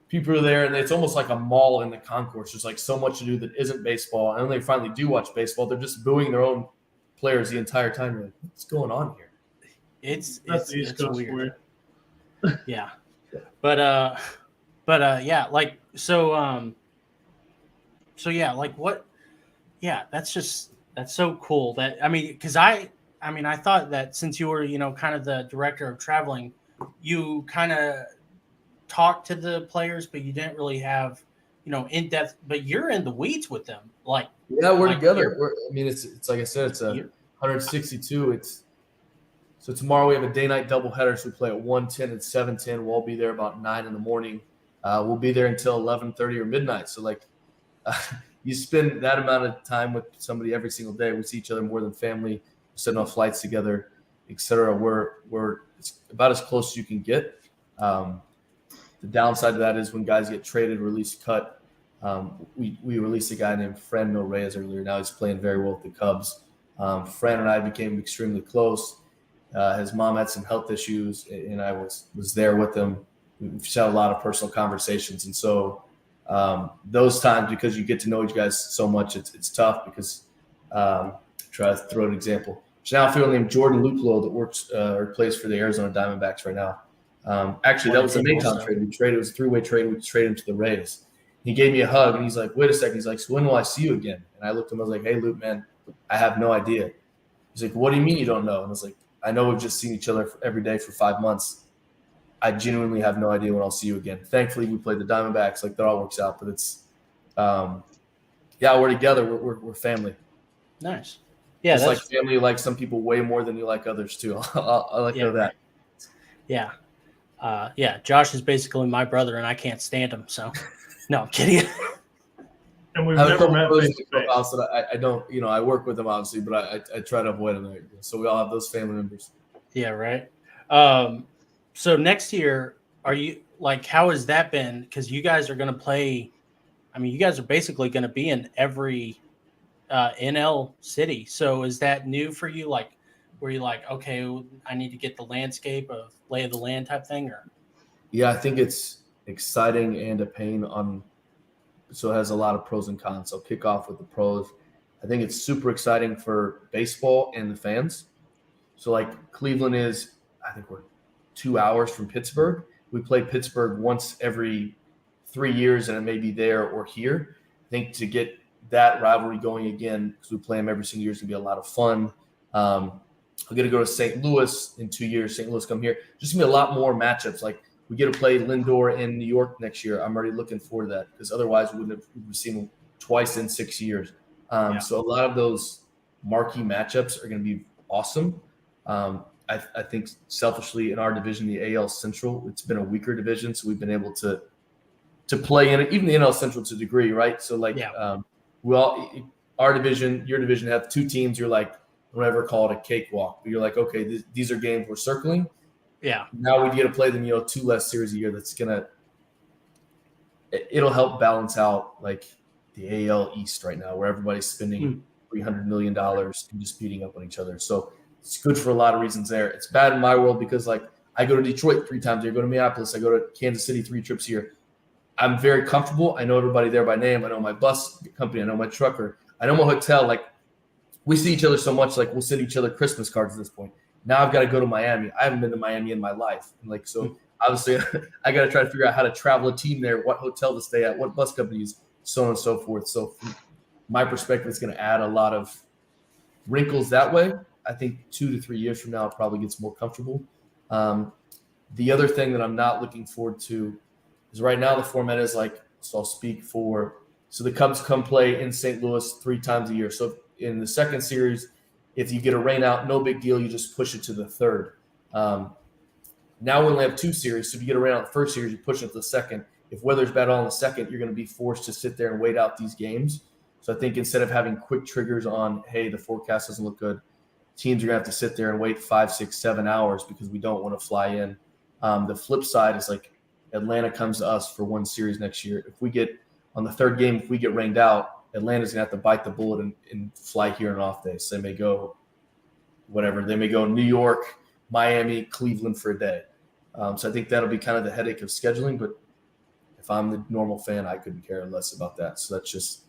People are there, and it's almost like a mall in the concourse. There's like so much to do that isn't baseball. And when they finally do watch baseball, they're just booing their own players the entire time. You're like, what's going on here? It's weird. Yeah. But yeah, like so yeah, like what? Yeah, that's so cool. That I mean, because I thought that since you were kind of the director of traveling, you kind of talked to the players, but you didn't really have in depth. But you're in the weeds with them, like we're together. It's like I said, it's 162. So tomorrow we have a day-night doubleheader. So we play at 1:10 and 7:10. We'll all be there about 9 in the morning. We'll be there until 11:30 or midnight. So like. You spend that amount of time with somebody every single day. We see each other more than family. We're sitting on flights together, etc. We're it's about as close as you can get. The downside of that is when guys get traded, released, cut. We released a guy named Franmil Reyes earlier. Now he's playing very well with the Cubs. Fran and I became extremely close. His mom had some health issues, and I was there with him. We've had a lot of personal conversations, and so. Those times, because you get to know each guys so much, it's tough because try to throw an example. There's now a field named Jordan Luplow that works or plays for the Arizona Diamondbacks right now. Actually, that was the Maton trade. It was a three-way trade. We traded him to the Rays. He gave me a hug, and he's like, wait a second. He's like, so when will I see you again? And I looked at him. I was like, hey, Luke, man, I have no idea. He's like, what do you mean you don't know? And I was like, I know we've just seen each other every day for 5 months. I genuinely have no idea when I'll see you again. Thankfully, we played the Diamondbacks. Like, that all works out. But it's we're together. We're family. Nice. Yeah, it's like family. You like some people way more than you like others, too. I'll let you know that. Yeah. Josh is basically my brother, and I can't stand him. So, no, I'm kidding. And we've never met face-to-face. I don't, I work with them, obviously, but I try to avoid them. So we all have those family members. Yeah, right. So next year, are you like? How has that been? Because you guys are going to play. I mean, you guys are basically going to be in every NL City. So is that new for you? Like, were you like, okay, I need to get the landscape of lay of the land type thing, or? Yeah, I think it's exciting and a pain on. So it has a lot of pros and cons. I'll kick off with the pros. I think it's super exciting for baseball and the fans. So like Cleveland is, I think we're 2 hours from Pittsburgh. We play Pittsburgh once every 3 years, and it may be there or here. I think to get that rivalry going again, because we play them every single year, is going to be a lot of fun. I'm going to go to St. Louis in 2 years. St. Louis come here. Just going to be a lot more matchups. Like we get to play Lindor in New York next year. I'm already looking forward to that because otherwise we wouldn't have seen them twice in 6 years. So a lot of those marquee matchups are going to be awesome. I think selfishly in our division, the AL Central, it's been a weaker division, so we've been able to play in it, even the NL Central to a degree, right? So like, our division, your division have two teams. You're like, don't ever call it a cakewalk, but you're like, okay, these are games we're circling. Yeah. Now we get to play them, 2 less series a year. It'll help balance out like the AL East right now, where everybody's spending $300 million and just beating up on each other. So it's good for a lot of reasons there. It's bad in my world because like I go to Detroit 3 times a year, go to Minneapolis, I go to Kansas City 3 trips a year. I'm very comfortable. I know everybody there by name. I know my bus company. I know my trucker. I know my hotel. Like we see each other so much, like we'll send each other Christmas cards at this point. Now I've got to go to Miami. I haven't been to Miami in my life. And like, so obviously I got to try to figure out how to travel a team there, what hotel to stay at, what bus companies, so on and so forth. So from my perspective, it's going to add a lot of wrinkles that way. I think 2 to 3 years from now, it probably gets more comfortable. The other thing that I'm not looking forward to is right now the format is like, so I'll speak for, so the Cubs come play in St. Louis 3 times a year. So in the second series, if you get a rain out, no big deal. You just push it to the third. Now we only have 2 series. So if you get a rain out the first series, you push it to the second. If weather's bad all in the second, you're going to be forced to sit there and wait out these games. So I think instead of having quick triggers on, hey, the forecast doesn't look good, teams are going to have to sit there and wait 5, 6, 7 hours because we don't want to fly in. The flip side is like Atlanta comes to us for 1 series next year. If we get on the 3rd game, if we get rained out, Atlanta's going to have to bite the bullet and fly here on an off day. So they may go whatever. They may go New York, Miami, Cleveland for a day. So I think that'll be kind of the headache of scheduling. But if I'm the normal fan, I couldn't care less about that. So that's just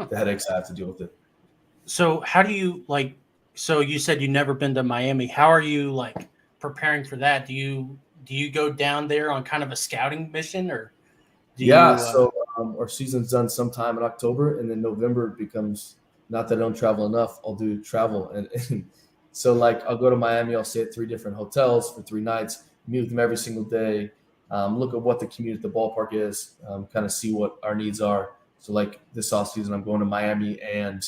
the headaches I have to deal with it. So how do you like? So you said you've never been to Miami. How are you like preparing for that? Do you go down there on kind of a scouting mission, or so our season's done sometime in October, and then November becomes, not that I don't travel enough, I'll do travel, and so like I'll go to Miami, I'll stay at 3 different hotels for 3 nights, meet with them every single day, look at what the commute at the ballpark is, kind of see what our needs are. So like this off season, I'm going to Miami and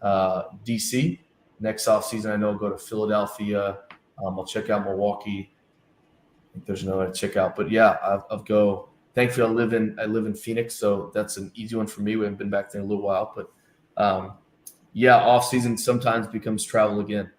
DC. Next off season, I know I'll go to Philadelphia. I'll check out Milwaukee. I think there's another check out, but yeah, I'll go. Thankfully, I live in Phoenix, so that's an easy one for me. We haven't been back there in a little while, but off season sometimes becomes travel again.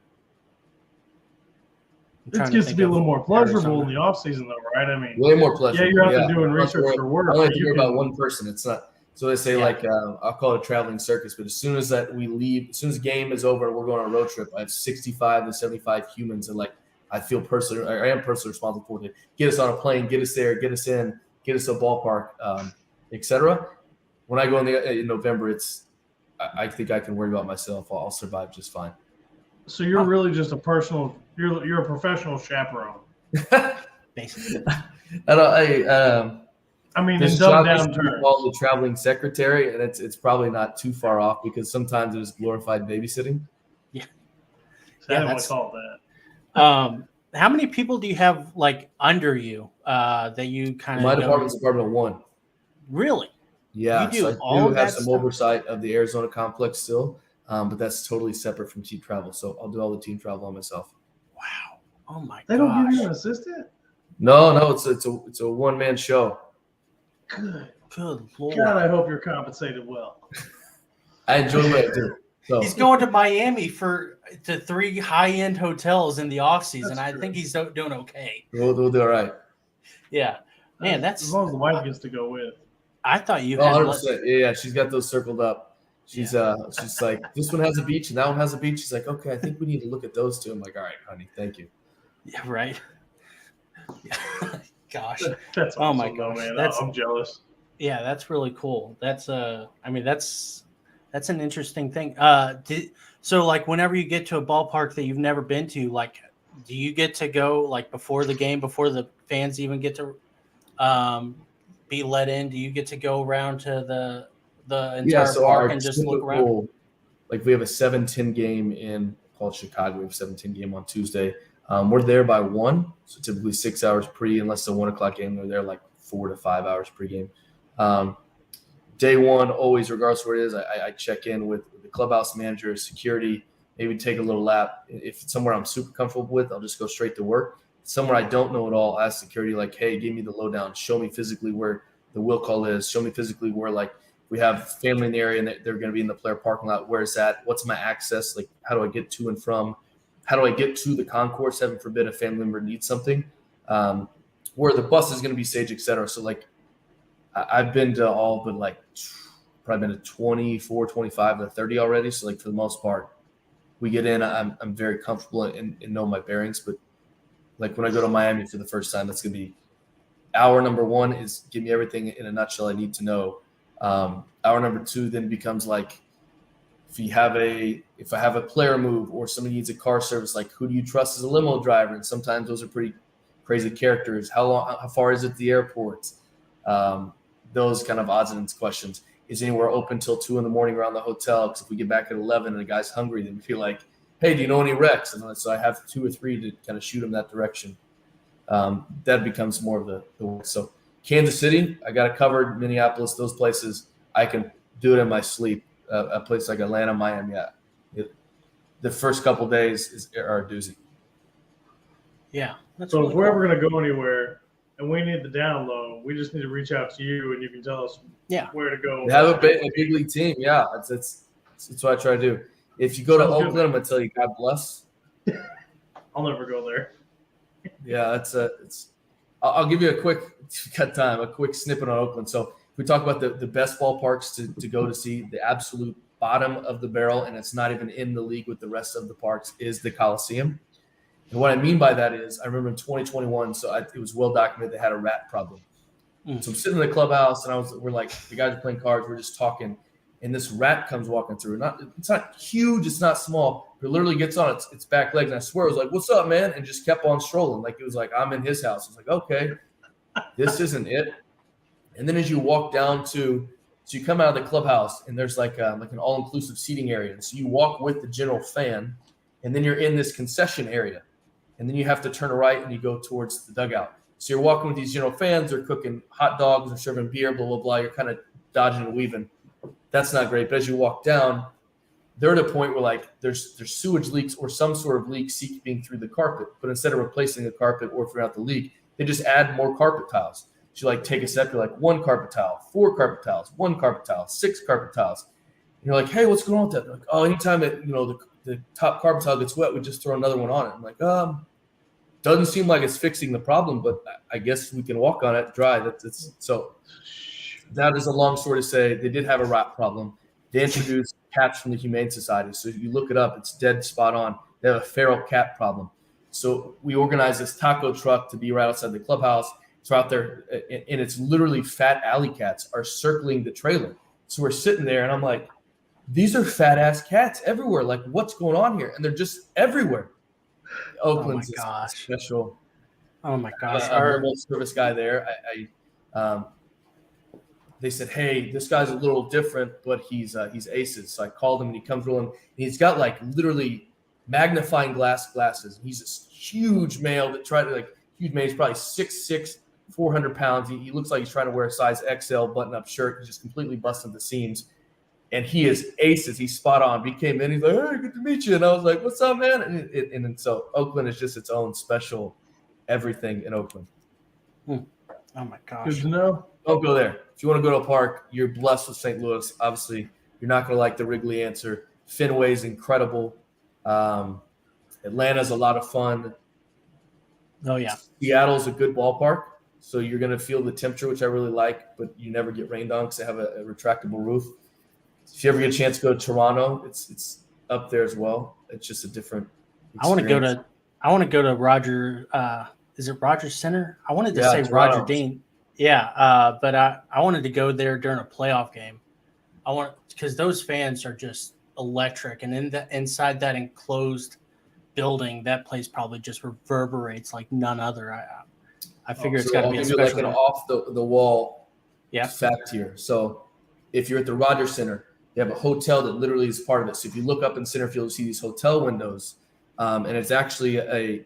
It gets to be a little more pleasurable in the off season, though, right? I mean, way more pleasurable. Yeah, you're out there doing research for work. I only have to worry about one person. It's not. So they say I'll call it a traveling circus, but as soon as we leave, as soon as the game is over and we're going on a road trip, I have 65 to 75 humans, and like I am personally responsible for it. Get us on a plane, get us there, get us in, get us to a ballpark, etc. When I go in November, I think I can worry about myself. I'll survive just fine. So you're really just you're a professional chaperone. basically. I mean, this in job dumb is down terms. called the traveling secretary, and it's probably not too far off because sometimes it is glorified babysitting. Yeah, That's called that. How many people do you have like under you that you kind of? My department's Department of 1. Really? Yeah, You do so I all do that have some stuff? oversight of the Arizona complex still, but that's totally separate from team travel. So I'll do all the team travel on myself. Wow! Oh my gosh! They don't give you an assistant? No, it's a one-man show. Good Lord! God, I hope you're compensated well. I enjoy what I do. So He's going to Miami to 3 high-end hotels in the off season. That's I true. think he's doing okay. we'll do all right. Yeah, man, that's. as long as the wife gets to go with. I thought you Oh, had. 100%. Yeah, she's got those circled up. She's like, this one has a beach and that one has a beach. She's like, okay, I think we need to look at those two. I'm like, all right, honey, thank you. Yeah, right. Gosh. That's Oh my awesome, though, gosh. man. I'm jealous. Yeah, that's really cool. That's I mean that's an interesting thing. So like whenever you get to a ballpark that you've never been to, like do you get to go like before the game, before the fans even get to be let in? Do you get to go around to the entire park and just look around? Like we have a 7:10 game in called Chicago. We have a 7:10 game on Tuesday. We're there by 1, so typically 6 hours pre, unless the 1 o'clock game. They're there like 4 to 5 hours pregame. Day one, always, regardless of where it is, I check in with the clubhouse manager, security, maybe take a little lap. If it's somewhere I'm super comfortable with, I'll just go straight to work. Somewhere I don't know at all, ask security, like, hey, give me the lowdown. Show me physically where the will call is. Show me physically where, like, we have family in the area and they're going to be in the player parking lot. Where is that? What's my access? Like, how do I get to and from? How do I get to the concourse? Heaven forbid a family member needs something. Where the bus is going to be staged, et cetera. So, like, I've been to all but, like, probably been to 24, 25 to 30 already. So, like, for the most part, we get in. I'm very comfortable and know my bearings. But, like, when I go to Miami for the first time, that's going to be hour number 1 is give me everything in a nutshell I need to know. Hour number 2 then becomes like, if I have a player move or somebody needs a car service, like who do you trust as a limo driver? And sometimes those are pretty crazy characters. How far is it to the airport? Those kind of odds and ends questions. Is anywhere open till 2 a.m. around the hotel? Because if we get back at 11 and a guy's hungry, then we feel like, hey, do you know any wrecks? And so I have 2 or 3 to kind of shoot him that direction. That becomes more of the work. So Kansas City, I got it covered. Minneapolis, those places, I can do it in my sleep. A place like Atlanta, Miami, the first couple days are a doozy. Yeah. So really if we're ever going to go anywhere and we need the down low, we just need to reach out to you and you can tell us where to go. We have a big league team. Yeah, that's what I try to do. If you go to Oakland, I'm going to tell you, God bless. I'll never go there. Yeah, I'll give you a quick snippet on Oakland. So if we talk about the best ballparks to go to see, the absolute bottom of the barrel, and it's not even in the league with the rest of the parks, is the Coliseum. And what I mean by that is, I remember in 2021, it was well documented they had a rat problem. So I'm sitting in the clubhouse, and we're like, the guys are playing cards, we're just talking, and this rat comes walking through. It's not huge, it's not small, but it literally gets on its back legs, and I swear it was like, "What's up, man?" and just kept on strolling, like it was like I'm in his house. I was like, okay, this isn't it. And then as you walk down so you come out of the clubhouse, and there's like an all-inclusive seating area. And so you walk with the general fan, and then you're in this concession area. And then you have to turn right and you go towards the dugout. So you're walking with these general fans. They're cooking hot dogs or serving beer, blah, blah, blah. You're kind of dodging and weaving. That's not great. But as you walk down, they're at a point where, like, there's sewage leaks or some sort of leak seeping through the carpet. But instead of replacing the carpet or throughout the leak, they just add more carpet tiles. So you, like, take a step, you're like, 1 carpet tile, 4 carpet tiles, 1 carpet tile, 6 carpet tiles. And you're like, hey, what's going on with that? They're like, oh, anytime the top carpet tile gets wet, we just throw another one on it. I'm like, doesn't seem like it's fixing the problem, but I guess we can walk on it dry. So that is a long story to say they did have a rat problem. They introduced cats from the Humane Society. So if you look it up, it's dead spot on. They have a feral cat problem. So we organized this taco truck to be right outside the clubhouse. It's out there, and it's literally fat alley cats are circling the trailer. So we're sitting there, and I'm like, these are fat-ass cats everywhere. Like, what's going on here? And they're just everywhere. Oakland's special. Oh, my gosh. Our service guy there, they said, hey, this guy's a little different, but he's aces. So I called him, and he comes rolling. And he's got, like, literally magnifying glasses. He's this huge male that tried to, like, huge man. He's probably 6'6", 400 pounds. He looks like he's trying to wear a size XL button-up shirt. He's just completely busting the seams. And he is aces. He's spot on. He came in. He's like, hey, good to meet you. And I was like, what's up, man? And so Oakland is just its own special everything in Oakland. Oh, my gosh. Good to know. Don't go there. If you want to go to a park, you're blessed with St. Louis. Obviously, you're not going to like the Wrigley answer. Fenway's incredible. Atlanta's a lot of fun. Oh, yeah. Seattle's a good ballpark. So you're going to feel the temperature, which I really like, but you never get rained on because they have a retractable roof. if you ever get a chance to go to Toronto, it's up there as well. It's just a different I want to go to Roger. Is it Rogers Center? I wanted to say Toronto. Roger Dean. Yeah, but I wanted to go there during a playoff game. Because those fans are just electric, and inside that enclosed building, that place probably just reverberates like none other. I figure it's got to be a special. Like an off the wall Yeah. fact here. So if you're at the Rogers Center, they have a hotel that literally is part of it. So if you look up in center field, you see these hotel windows, and it's actually a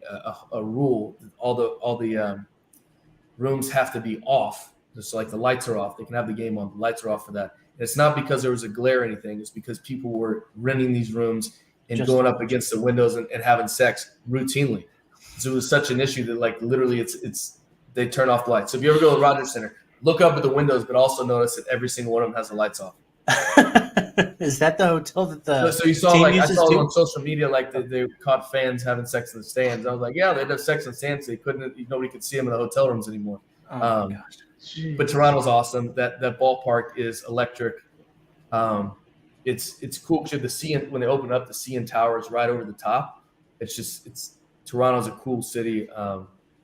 rule. All the rooms have to be off. Just like the lights are off. They can have the game on. The lights are off for that. And it's not because there was a glare or anything. It's because people were renting these rooms and going up against the windows and having sex routinely. So it was such an issue that like literally it's they turn off the lights. So if you ever go to Rogers Center, look up at the windows, but also notice that every single one of them has the lights off. Is that the hotel that the so you saw team like I uses saw too? on social media like they caught fans having sex in the stands. I was like, yeah, they'd have sex in the stands. They nobody could see them in the hotel rooms anymore. Oh my gosh. But Toronto's awesome. That ballpark is electric. It's cool because the CN when they open up, the CN Tower is right over the top. Toronto's a cool city.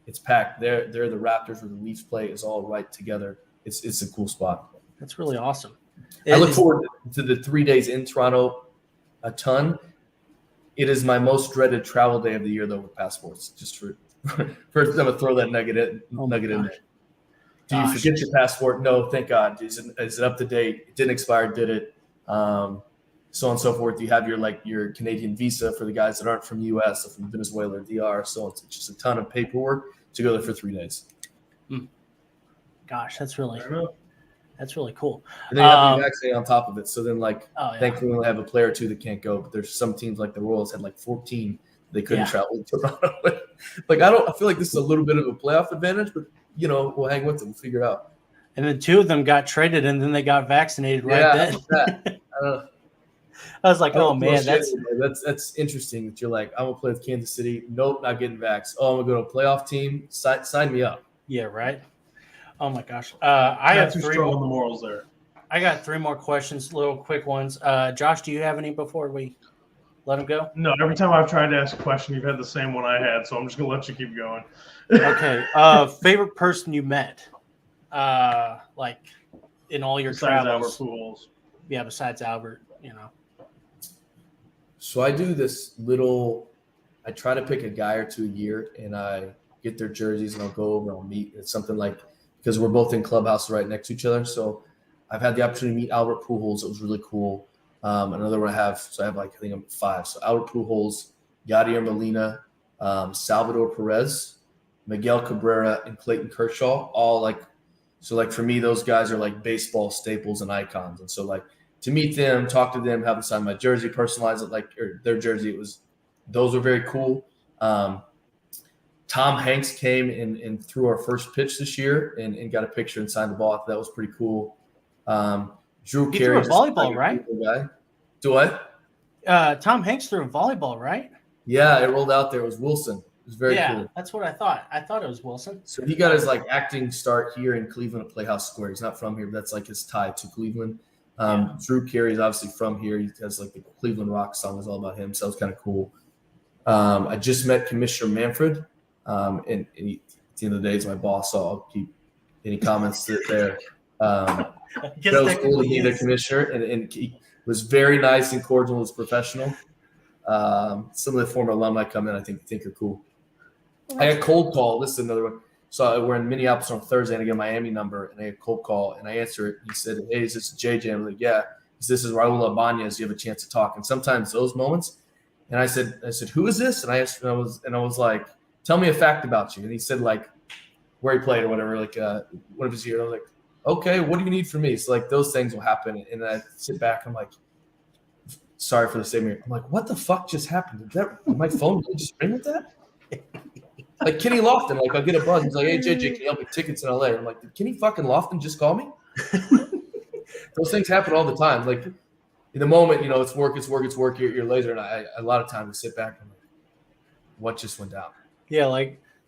It's packed. They're the Raptors where the Leafs play is all right together. It's a cool spot. That's really awesome. I look forward to the 3 days in Toronto a ton. It is my most dreaded travel day of the year though with passports. Just for them to throw that nugget in there. Do you forget your passport? No, thank God. Is it up to date? It didn't expire, did it? So on and so forth. You have your Canadian visa for the guys that aren't from U.S. or from Venezuela or DR. So it's just a ton of paperwork to go there for 3 days. Gosh, that's really cool. And then you have to be vaccinated on top of it. So then, thankfully, we only have a player or two that can't go. But there's some teams like the Royals had like 14 they couldn't travel to Toronto. I feel like this is a little bit of a playoff advantage, but we'll hang with them. We'll figure it out. And then 2 of them got traded, and then they got vaccinated then. I was like, oh man, that's interesting. That you're like, I'm gonna play with Kansas City. Nope, not getting vaxxed. Oh, I'm gonna go to a playoff team. Sign me up. Yeah, right. Oh my gosh, I have 3 strong on the morals there. I got 3 more questions, little quick ones. Josh, do you have any before we let him go? No, every time I've tried to ask a question, you've had the same one I had, so I'm just gonna let you keep going. Okay. Favorite person you met, like in all your Besides travels? Albert Pujols. Yeah, besides Albert, So I do this little. I try to pick a guy or 2 a year, and I get their jerseys, and I'll go over and I'll meet. It's something like because we're both in clubhouse right next to each other, so I've had the opportunity to meet Albert Pujols. It was really cool. Another one I have I think I'm 5. So Albert Pujols, Yadier Molina, Salvador Perez, Miguel Cabrera, and Clayton Kershaw. All for me, those guys are like baseball staples and icons. And so to meet them, talk to them, have them sign my jersey, personalize it or their jersey. Those were very cool. Tom Hanks came and threw our first pitch this year and got a picture and signed the ball. That was pretty cool. Drew he Carey, threw a volleyball, right? Guy. Do what? Tom Hanks threw a volleyball, right? Yeah, it rolled out there. It was Wilson. It was very cool. That's what I thought. I thought it was Wilson. So he got his acting start here in Cleveland at Playhouse Square. He's not from here, but that's his tie to Cleveland. Drew Carey is obviously from here. He has the Cleveland Rock song is all about him. So it's kind of cool. I just met Commissioner Manfred, and at the end of the day, he's my boss, so I'll keep any comments there. That was cool to meet the commissioner, and he was very nice and cordial. Was professional. Some of the former alumni come in, I think are cool. I had a cold call. This is another one. So we're in Minneapolis on Thursday, and I get a Miami number, and I had a cold call, and I answer it. He said, "Hey, is this JJ?" I'm like, "Yeah." He said, "This is Raul Ibanez. You have a chance to talk." And sometimes those moments, and I said, "Who is this?" And I asked, and I was like, "Tell me a fact about you." And he said, where he played or whatever, one of his years. I was like, "Okay, what do you need from me?" So those things will happen, and I sit back. I'm like, sorry for the statement. I'm like, what the fuck just happened? Did my phone really just ring with that? Kenny Lofton, I'll get a buzz. He's like, "Hey, JJ, can you help me tickets in LA?" I'm like, "Did Kenny fucking Lofton just call me?" Those things happen all the time. In the moment, it's work. You're laser. And a lot of times I sit back and I'm like, what just went down? Yeah,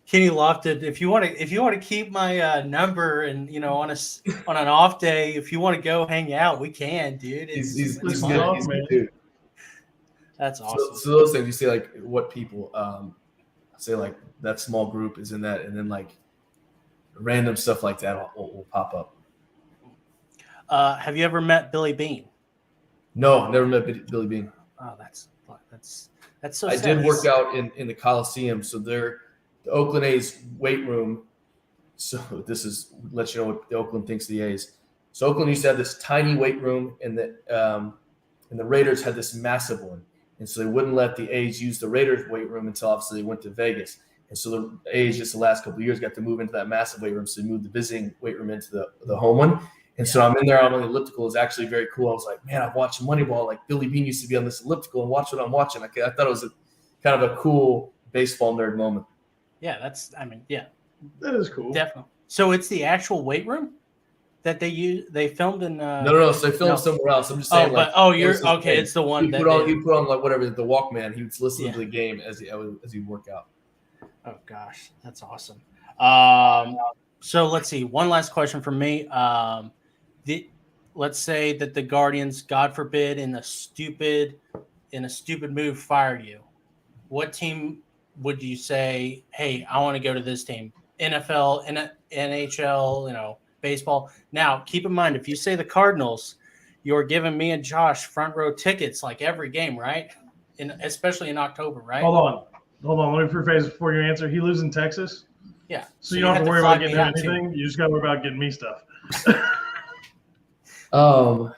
Kenny Lofted, if you want to keep my number and on an off day, if you want to go hang out, we can, dude. He's it's good. fun. He's a good dude. That's awesome. So those things you see, like what people say, like that small group is in that, and then like random stuff like that will pop up. Have you ever met Billy Bean? No, never met Billy Bean. Oh, that's so. I sad. did work out in the Coliseum, so the Oakland A's weight room. So this is let you know what the Oakland thinks of the A's. So Oakland used to have this tiny weight room, and the Raiders had this massive one, and so they wouldn't let the A's use the Raiders weight room until obviously they went to Vegas. And so the A's just the last couple of years got to move into that massive weight room, so they moved the visiting weight room into the home one. And so I'm in there, I'm on the elliptical. It's actually very cool. I was like, man, I've watched Moneyball. Like Billy Bean used to be on this elliptical and watch what I'm watching. I thought it was kind of a cool baseball nerd moment. Yeah, That is cool. definitely. So it's the actual weight room that they filmed in. No. So they filmed somewhere else. I'm just saying. You're okay. It's the one he put on like whatever the Walkman. He was listening to the game as he work out. Oh gosh, that's awesome. So let's see. One last question from me. Let's say that the Guardians, God forbid, in a stupid move, fired you. What team would you say, hey, I want to go to this team? NFL, NHL, baseball. Now, keep in mind, if you say the Cardinals, you're giving me and Josh front row tickets like every game, right? Especially in October, right? Hold on. Let me preface before you answer. He lives in Texas. Yeah. So you don't have to worry about getting him anything. You just got to worry about getting me stuff. I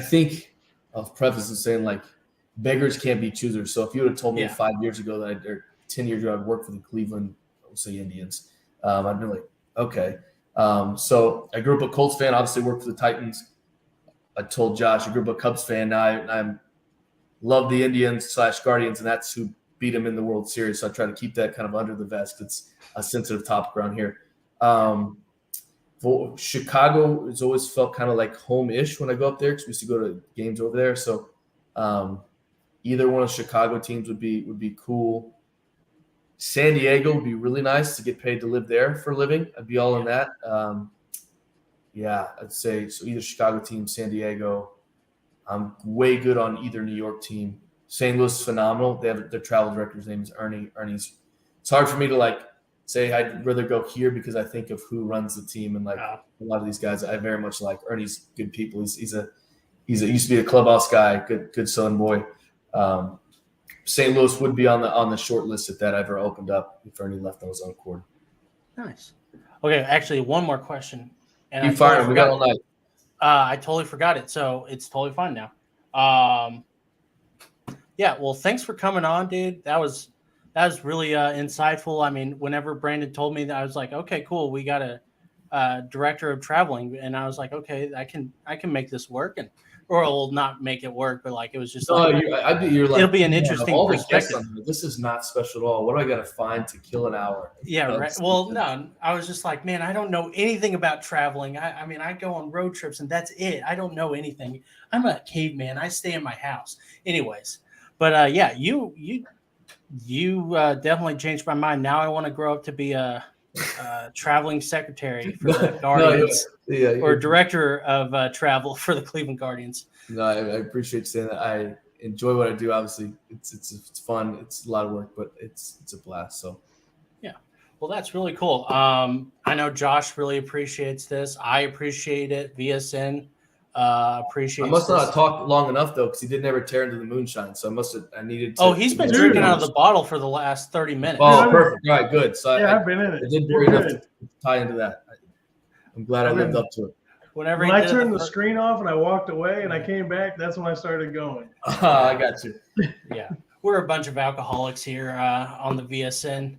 think I'll preface this saying like beggars can't be choosers. So if you would have told me 5 years ago or 10 years ago I'd work for the Cleveland, say Indians, I'd be like, okay. So I grew up a Colts fan, obviously worked for the Titans. I told Josh I grew up a Cubs fan. Now I love the Indians / Guardians, and that's who beat them in the World Series. So I try to keep that kind of under the vest. It's a sensitive topic around here. Chicago has always felt kind of like home-ish when I go up there because we used to go to games over there. So either one of the Chicago teams would be cool. San Diego would be really nice to get paid to live there for a living. I'd be all in that. I'd say so. Either Chicago team, San Diego. I'm way good on either New York team. St. Louis is phenomenal. They have their travel director's name is Ernie. It's hard for me to say I'd rather go here because I think of who runs the team and a lot of these guys I very much like. Ernie's good people. He used to be a clubhouse guy, good Southern boy. St. Louis would be on the short list if that ever opened up if Ernie left on his own accord. Nice. Okay, actually, one more question. And You fired him. We got all night. I totally forgot it, so it's totally fine now. Well, thanks for coming on, dude. That was really insightful. I mean, whenever Brandon told me that, I was like, okay, cool. We got a director of traveling, and I was like, okay, I can make this work, or will not make it work, but it was just it'll be an interesting perspective. This is not special at all. What do I got to find to kill an hour? Yeah, right. Well, no, I was just like, man, I don't know anything about traveling. I mean, I go on road trips and that's it. I don't know anything. I'm a caveman. I stay in my house. Anyways, but you definitely changed my mind. Now I want to grow up to be a traveling secretary for the Guardians. Or director of travel for the Cleveland Guardians. No, I appreciate you saying that. I enjoy what I do. Obviously, it's fun. It's a lot of work, but it's a blast. So, yeah. Well, that's really cool. I know Josh really appreciates this. I appreciate it. VSN appreciates. I must not have talked long enough though, because he didn't ever tear into the moonshine. So I needed to. Oh, he's been drinking out of the bottle for the last 30 minutes. Oh, perfect. All right, good. So I've been in it. I did worry enough to tie into that. I'm glad I lived up to it. When I turned the screen off and I walked away and I came back, that's when I started going. I got you. Yeah, we're a bunch of alcoholics here on the VSN.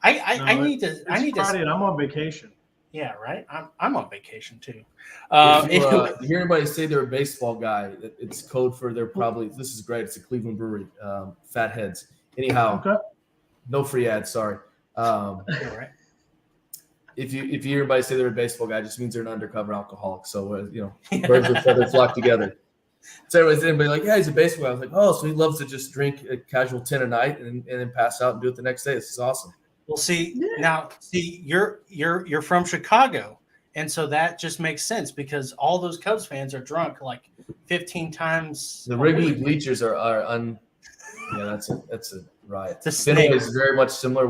I need to. Friday and I'm on vacation. Yeah, right. I'm on vacation too. If you hear anybody say they're a baseball guy, it's code for they're probably. This is great. It's a Cleveland brewery. Fat Heads. Anyhow, okay. No free ads. Sorry. Right. If you hear anybody say they're a baseball guy, it just means they're an undercover alcoholic. So birds with feathers flock together. So anybody like, yeah, he's a baseball guy. I was like, oh, so he loves to just drink a casual 10 a night and then pass out and do it the next day. This is awesome. Well, see Yeah. now, you're from Chicago, and so that just makes sense because all those Cubs fans are drunk like 15 times. The a Wrigley week. bleachers are yeah, that's a riot. The Fenway snake. is very much similar.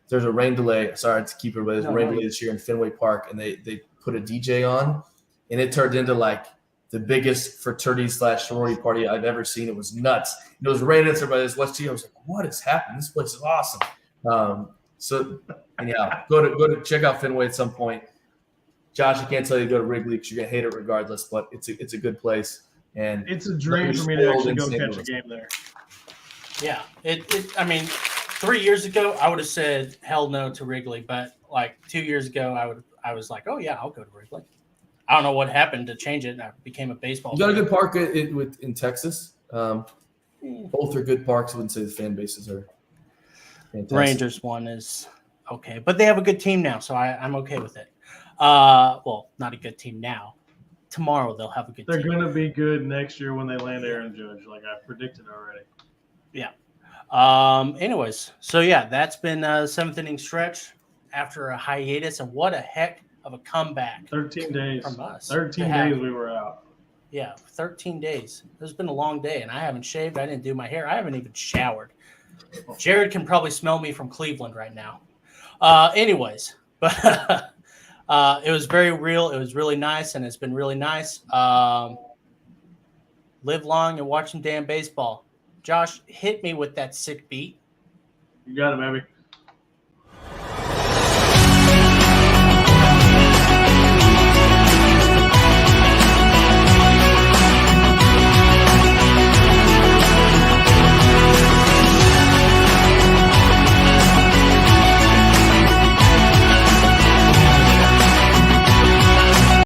There's a rain delay. Sorry to keep it, but there's a No, rain no. delay this year in Fenway Park, and they put a DJ on, and it turned into like the biggest fraternity / sorority party I've ever seen. It was nuts. It was raining. Everybody was watching. I was like, "What is happening? This place is awesome." So anyhow, go to check out Fenway at some point. Josh, I can't tell you to go to Wrigley because you're gonna hate it regardless, but it's a good place, and It's a dream for me to actually go catch a game there. Yeah, I mean, 3 years ago I would have said hell no to Wrigley, but like 2 years ago I was like, oh yeah, I'll go to Wrigley. I don't know what happened to change it. I became a baseball. You got a fan. good park in Texas. Both are good parks. I wouldn't say the fan bases are fantastic. Rangers one is okay, but they have a good team now, so I'm okay with it. Well, not a good team now. Tomorrow they'll have a good They're team. going to be good next year when they land Aaron Judge, like I predicted already. Yeah. Anyways, so yeah, that's been a seventh inning stretch after a hiatus, and what a heck of a comeback 13 days. from us. 13 to have. days we were out. Yeah, 13 days. It's been a long day, and I haven't shaved. I didn't do my hair. I haven't even showered. Jared can probably smell me from Cleveland right now. Anyways, but it was very real. It was really nice, and it's been really nice. Live long and watch some damn baseball. Josh, hit me with that sick beat. You got it, baby.